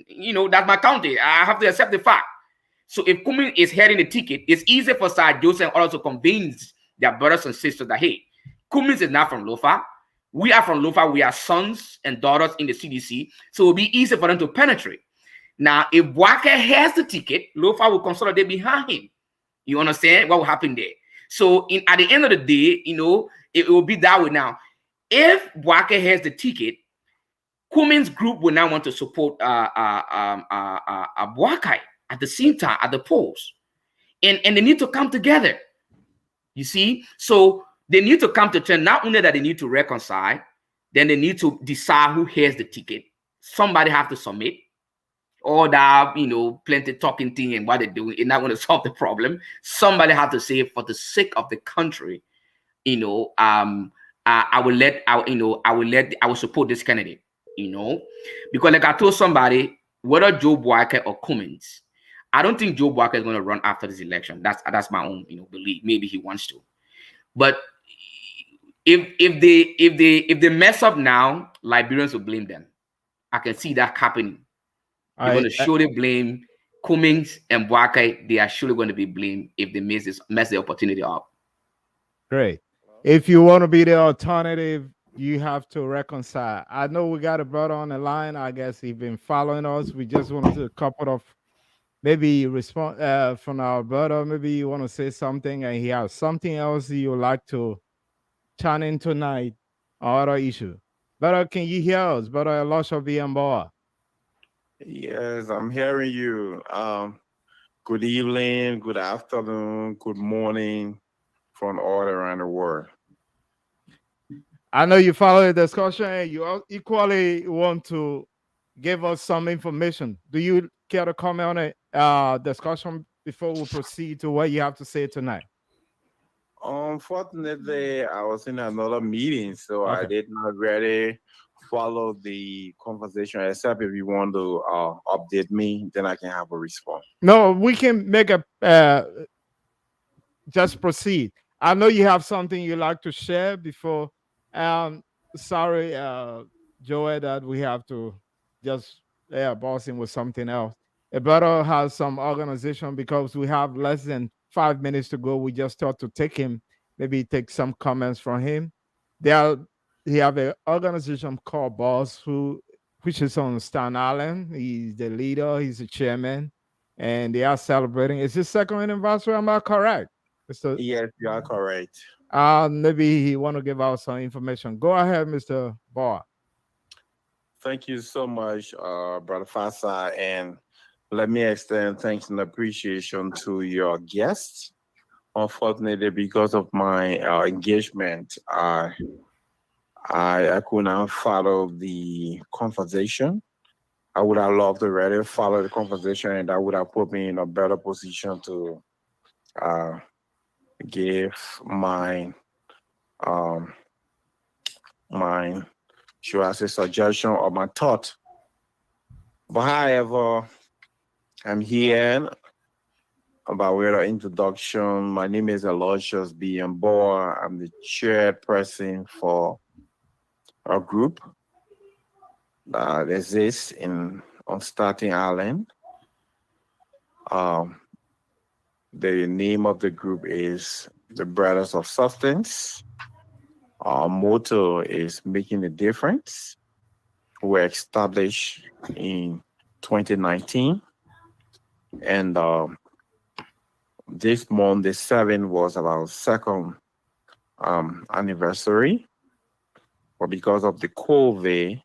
That's my county. I have to accept the fact. So if Cummings is heading the ticket, it's easy for Sir Joseph and others to convince their brothers and sisters that, hey, Cummings is not from Lofa. We are from Lofa. We are sons and daughters in the CDC. So it will be easy for them to penetrate. Now, if Boakai has the ticket, Lofa will consolidate behind him. You understand what will happen there? So at the end of the day, it will be that way now. If Boake has the ticket, Cummins Group will now want to support Boakai at the same time at the polls, and they need to come together. You see, so they need to come to terms. Not only that they need to reconcile, then they need to decide who has the ticket. Somebody have to submit. All that plenty talking thing and what they're doing is not going to solve the problem. Somebody have to say, for the sake of the country, I will support this candidate, because like I told somebody, whether Joe Boakai or Cummins, I don't think Joe Boakai is going to run after this election. That's my own belief. Maybe he wants to, but if they mess up now, Liberians will blame them. I can see that happening. They're going to surely blame Cummins and Boakai. They are surely going to be blamed if they mess the opportunity up. Great. If you want to be the alternative, you have to reconcile. I know we got a brother on the line. I guess he's been following us. We just want to do a couple of maybe respond from our brother. Maybe you want to say something and he has something else you would like to chime in tonight or other issue. Brother, can you hear us? Brother Elisha Bimba. Yes, I'm hearing you. Good evening, good afternoon, good morning from all around the world. I know you follow the discussion and you equally want to give us some information. Do you care to comment on a discussion before we proceed to what you have to say tonight? Unfortunately, I was in another meeting, so I did not really follow the conversation, except if you want to update me, then I can have a response. No, we can make just proceed. I know you have something you like to share before. Sorry, Joel, that we have to just boss him with something else. A brother has some organization because we have less than 5 minutes to go. We just thought to take him, maybe take some comments from him. He have an organization called Boss which is on Staten Island. He's the leader, he's the chairman, and they are celebrating. Is his second anniversary? Am I correct? Yes, you are correct. Maybe he want to give out some information. Go ahead, Mr. Barr. Thank you so much, Brother Fasa, and let me extend thanks and appreciation to your guests. Unfortunately, because of my engagement, I could not follow the conversation. I would have loved to really follow the conversation, and that would have put me in a better position to give my should I say suggestion or my thought. But however, I'm here about way of introduction. My name is Aloysius Bimba. I'm the chairperson for a group that exists on Staten Island. The name of the group is the Brothers of Substance. Our motto is making a difference. We were established in 2019. And this month, the 7th, was our second anniversary. But because of the COVID,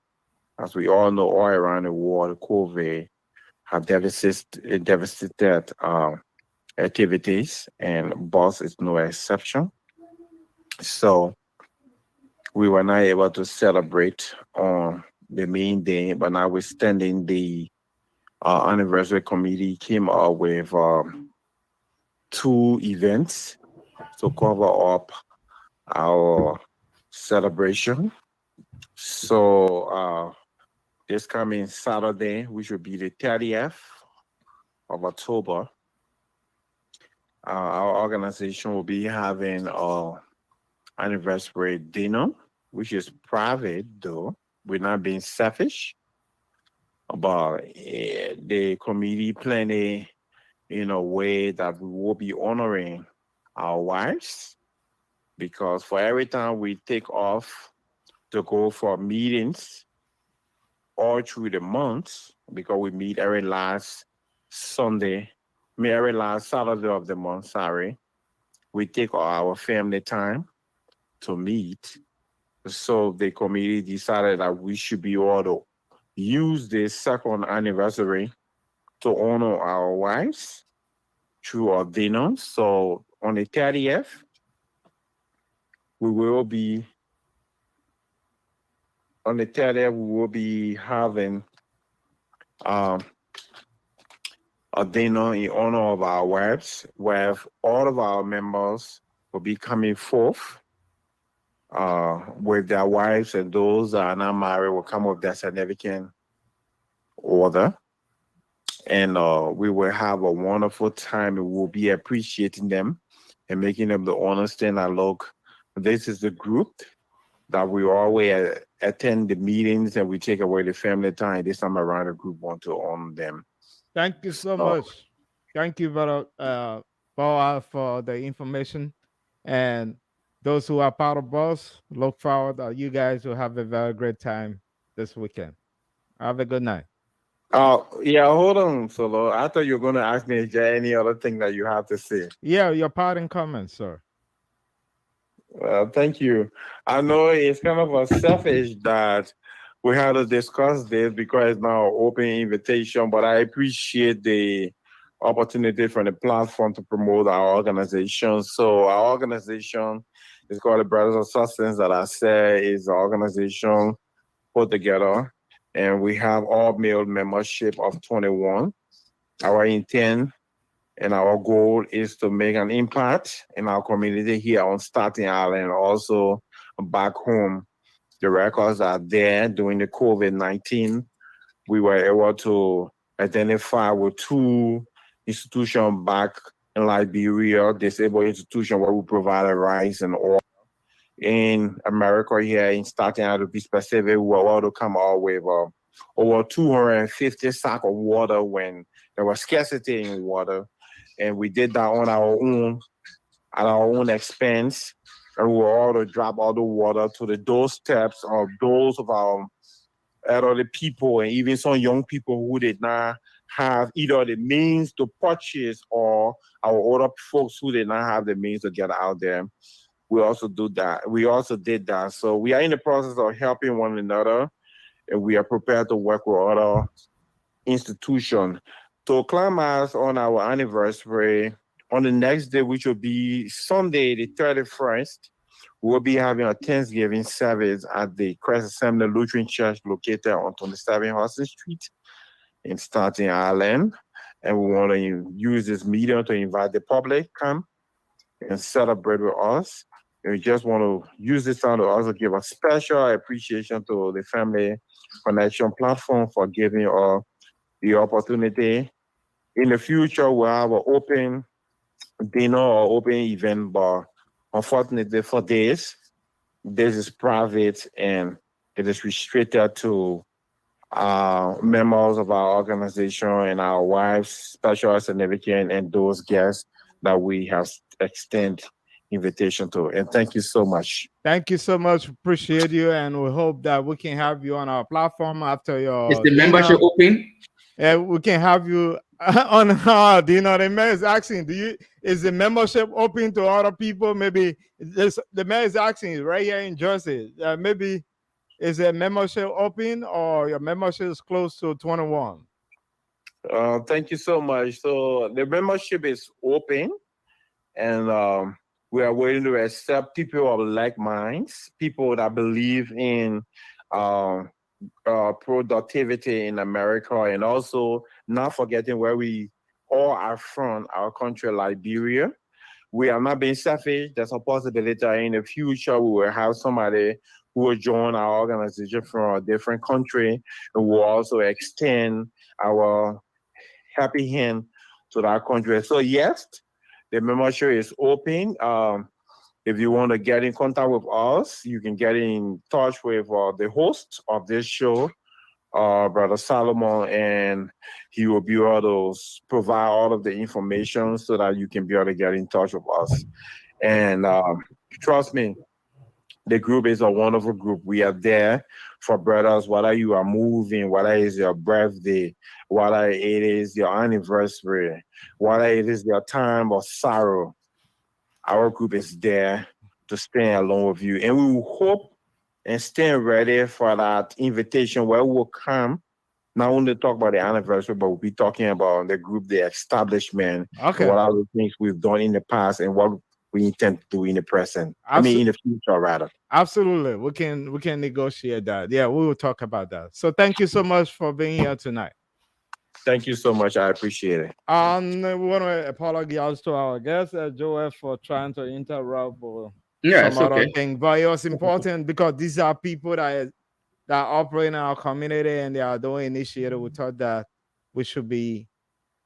as we all know, all around the world, COVID have devastated activities, and Boss is no exception. So we were not able to celebrate on the main day, but notwithstanding the anniversary committee came up with 2 events to cover up our celebration. So this coming Saturday, which will be the 30th of October, our organization will be having an anniversary dinner, which is private though. We're not being selfish, but the committee planning in a way that we will be honoring our wives, because for every time we take off to go for meetings all through the month, because we meet every last Sunday every last Saturday of the month, sorry, we take our family time to meet. So the committee decided that we should be able to use this second anniversary to honor our wives through our dinner. So on the 30th, we will be we will be having um, a dinner in honor of our wives, where all of our members will be coming forth with their wives, and those that are not married will come with their significant other. And we will have a wonderful time. We will be appreciating them and making them to understand that, look, this is the group that we always attend the meetings and we take away the family time. This time around, the group want to honor them. Thank you so So, much. Thank you, brother Boa, for the information. And those who are part of Boss, look forward that you guys will have a very great time this weekend. Have a good night. yeah, hold on, Solo. I thought you were going to ask me, is there any other thing that you have to say? Yeah, your parting comments, sir. Well, thank you. I know it's kind of a selfish that we had to discuss this because it's now an open invitation, but I appreciate the opportunity from the platform to promote our organization. So our organization is called the Brothers of Substance that I say is an organization put together, and we have all male membership of 21. Our intent and our goal is to make an impact in our community here on Staten Island, also back home. The records are there during the COVID-19. We were able to identify with two institutions back in Liberia, disabled institution where we provide rice and oil. In America here in Staten Island, to be specific, we were able to come out with over 250 sack of water when there was scarcity in water. And we did that on our own, at our own expense. And we were able to drop all the water to the doorsteps of those of our elderly people and even some young people who did not have either the means to purchase or our older folks who did not have the means to get out there. We also do that. We also did that. So we are in the process of helping one another, and we are prepared to work with other institutions. To climax on our anniversary, on the next day, which will be Sunday, the 31st, we'll be having a Thanksgiving service at the Christ Assembly Lutheran Church located on 27 Hudson Street in Staten Island. And we want to use this medium to invite the public come and celebrate with us. And we just want to use this time to also give a special appreciation to the Family Connection platform for giving us the opportunity. In the future, we'll have an open dinner or open event, but unfortunately for this is private and it is restricted to members of our organization and our wives, special significant, and those guests that we have extend invitation to. And thank you so much. Thank you so much. Appreciate you. And we hope that we can have you on our platform after Is your the membership dinner. open? And we can have you on our dinner. The man is asking, is the membership open to other people? Maybe the man is asking right here in Jersey. Maybe is the membership open or your membership is close to 21? Thank you so much. So the membership is open, and we are willing to accept people of like minds, people that believe in productivity in America, and also not forgetting where we all are from, our country, Liberia. We are not being selfish. There's a possibility that in the future we will have somebody who will join our organization from a different country, and will also extend our happy hand to that country. So yes, the membership is open. If you want to get in contact with us, you can get in touch with the host of this show, Brother Solomon, and he will be able to provide all of the information so that you can be able to get in touch with us. And trust me, The group is a wonderful group. We are there for brothers, whether you are moving, whether it is your birthday, whether it is your anniversary, whether it is your time of sorrow. Our group is there to stand along with you. And we will hope and stand ready for that invitation where we will come, not only talk about the anniversary, but we'll be talking about the group, the establishment, and Okay. what are the things we've done in the past and what we intend to do in the present. Absolutely. In the future, rather. Absolutely. We can negotiate that. Yeah, we will talk about that. So thank you so much for being here tonight. Thank you so much. I appreciate it. We want to apologize to our guest, Joel, for trying to interrupt or Yeah, some it's other okay. thing. But it was important because these are people that operate in our community and they are doing initiative. We thought that we should be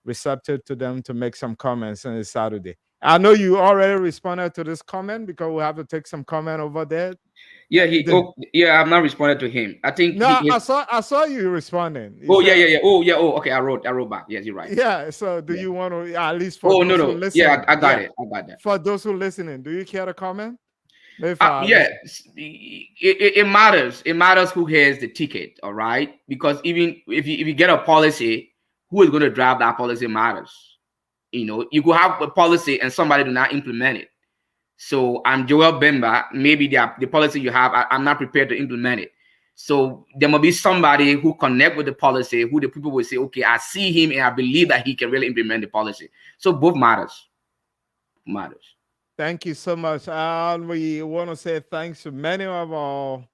receptive to them to make some comments on this Saturday. I know you already responded to this comment because we have to take some comment over there. Yeah, he. The- Oh, yeah. I've not responded to him. I think no, he I is. saw you responding. You Oh yeah, said, yeah, yeah. Oh yeah. Oh, okay. I wrote back. Yes, you're right. yeah. So do Yeah. you want to, at least for Oh no, those who no. Yeah, listening? I got Yeah. it. I got that. For those who listening, do you care to comment? Maybe for our Yeah, listen. it matters. It matters who has the ticket, all right? Because even if you get a policy, who is going to drive that policy matters. You know, you could have a policy and somebody do not implement it. So I'm Joel Bimba. Maybe the policy you have, I'm not prepared to implement it. So there must be somebody who connect with the policy, who the people will say, okay, I see him and I believe that he can really implement the policy. So both matters. Matters. Thank you so much. And we want to say thanks to many of our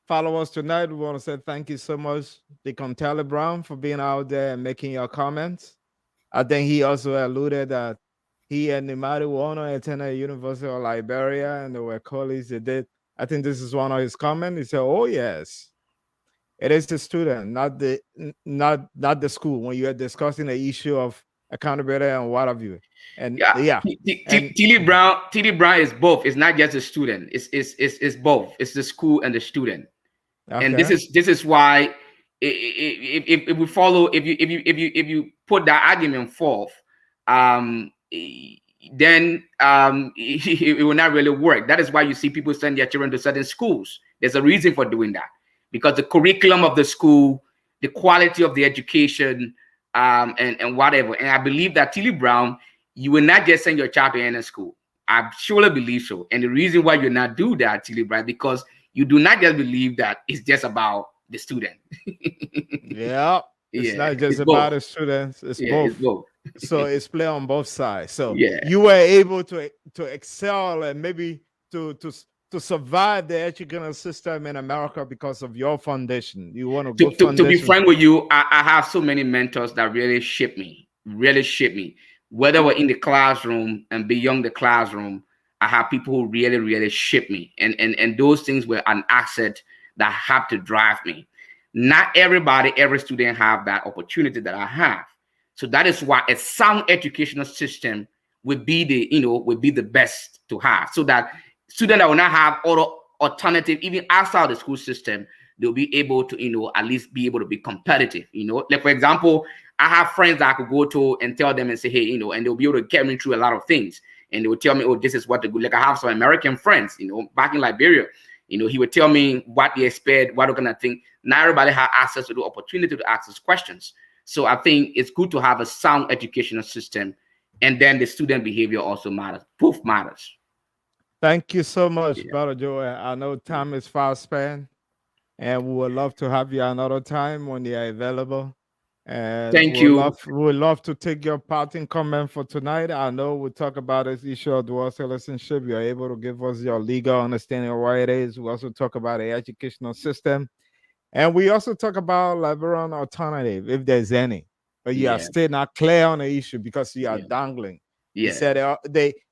followers tonight. We want to say thank you so much, Deacon Taylor Brown, for being out there and making your comments. I think he also alluded that he and Nimari Wono attended University of Liberia and they were colleagues. They did. I think this is one of his comments. He said, "Oh yes, it is the student, not the school." When you are discussing the issue of accountability and what have you, and Yeah, yeah, and Tilly Brown is both. It's not just a student. It's both. It's the school and the student. And okay, this is why if we follow if you put that argument forth, then it will not really work. That is why you see people send their children to certain schools. There's a reason for doing that because the curriculum of the school, the quality of the education, and whatever. And I believe that Tilly Brown, you will not just send your child to any school. I surely believe so. And the reason why you not do that, Tilly Brown, because you do not just believe that it's just about the student. yeah, it's Yeah, not just it's about both. the students; it's Yeah, it's both. both. So it's play on both sides. So Yeah. you were able to excel and maybe to survive the educational system in America because of your foundation. You want a good To be foundation. frank with you, I have so many mentors that really shape me. Whether we're in the classroom and beyond the classroom, I have people who really shape me. And those things were an asset that have to drive me. Not everybody, every student have that opportunity that I have. So that is why a sound educational system would be the best to have. So that students that will not have other alternative, even outside the school system, they'll be able to, at least be able to be competitive. Like for example, I have friends that I could go to and tell them and say, hey, and they'll be able to get me through a lot of things. And they will tell me, oh, this is what to do. Like I have some American friends, back in Liberia, he would tell me what they expect, what kind of thing. Not everybody has access to the opportunity to ask us questions. So I think it's good to have a sound educational system. And then the student behavior also matters. Both matters. Thank you so much, Yeah. Brother Joe. I know time is fast spent, and we would love to have you another time when you are available. And Thank you. we would love to take your parting comment for tonight. I know we talk about this issue of dual citizenship. You're able to give us your legal understanding of what it is. We also talk about the educational system. And we also talk about Liberian alternative, if there's any. But you are Yeah. still not clear on the issue because you are Yeah. dangling. You Yeah. said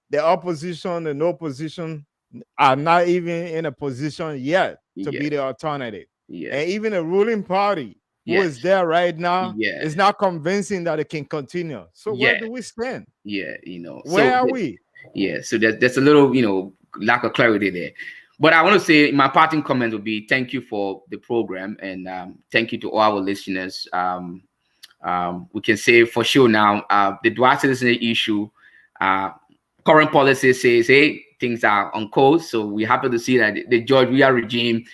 the opposition and no opposition are not even in a position yet to be Yes. the alternative. Yes. And even the ruling party who is Yes. there right now Yeah. is not convincing that it can continue. So where Yeah. do we stand? Yeah. Where So are we? yeah. So there's a little, lack of clarity there. But I want to say my parting comment would be thank you for the program and thank you to all our listeners. We can say for sure now the dual citizenship issue, current policy says, hey, things are on course. So we happen to see that the George Weah regime,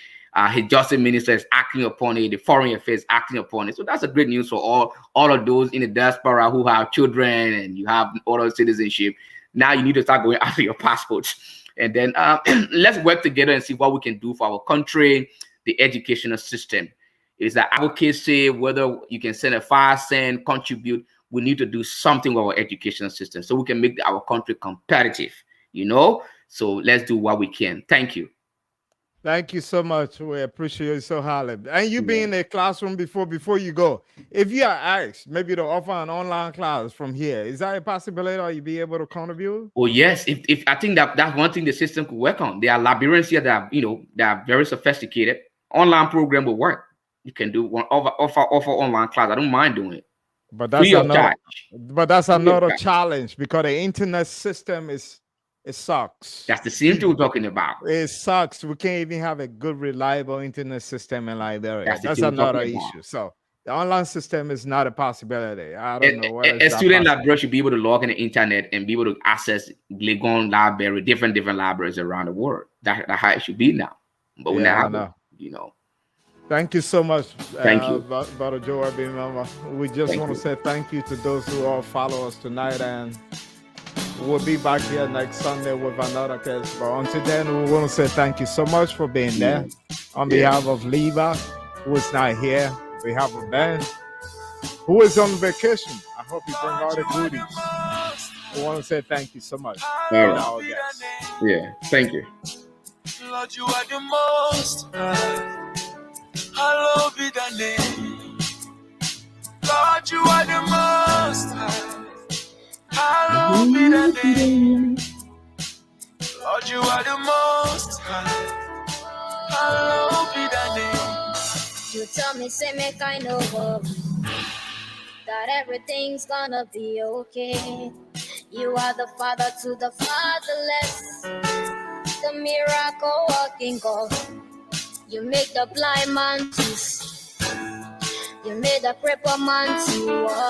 his justice minister is acting upon it, the foreign affairs acting upon it. So that's a great news for all of those in the diaspora who have children and you have other citizenship. Now you need to start going after your passports. And then let's work together and see what we can do for our country, the educational system. It's the advocacy, whether you can send a 5 cent, contribute. We need to do something with our educational system so we can make our country competitive, So let's do what we can. Thank you. Thank you so much. We appreciate you so highly. And you being in a classroom before you go. If you are asked maybe to offer an online class from here, is that a possibility or you be able to contribute? Oh yes, if I think that's one thing the system could work on. There are librarians here that are very sophisticated. Online program will work. You can do one offer online class. I don't mind doing it. But that's another challenge because the internet system it sucks. That's the same thing we're talking about. It sucks. We can't even have a good, reliable internet system in Liberia. That's another issue. So the online system is not a possibility. I don't know. A student librarian should be able to log in the internet and be able to access Legon Library, different libraries around the world. That's how it should be now. But we're not having, Thank you so much, thank you, Brother Joel Bimba. We just want to say thank you to those who all follow us tonight, and we'll be back here next Sunday with another case. But until then, we want to say thank you so much for being there. On behalf of Leva, who is not here, we have a band who is on vacation. I hope you bring all the goodies. We want to say thank you so much. Yeah, thank you. Lord, you are the most. Hallowed be the name. Lord, you are the most high. Hallowed be the name. Lord, you are the most high. Hallowed be the name. You tell me, say me kind of that everything's gonna be okay. You are the father to the fatherless, the miracle working God. You make the blind man to see. You made the crippled man to walk.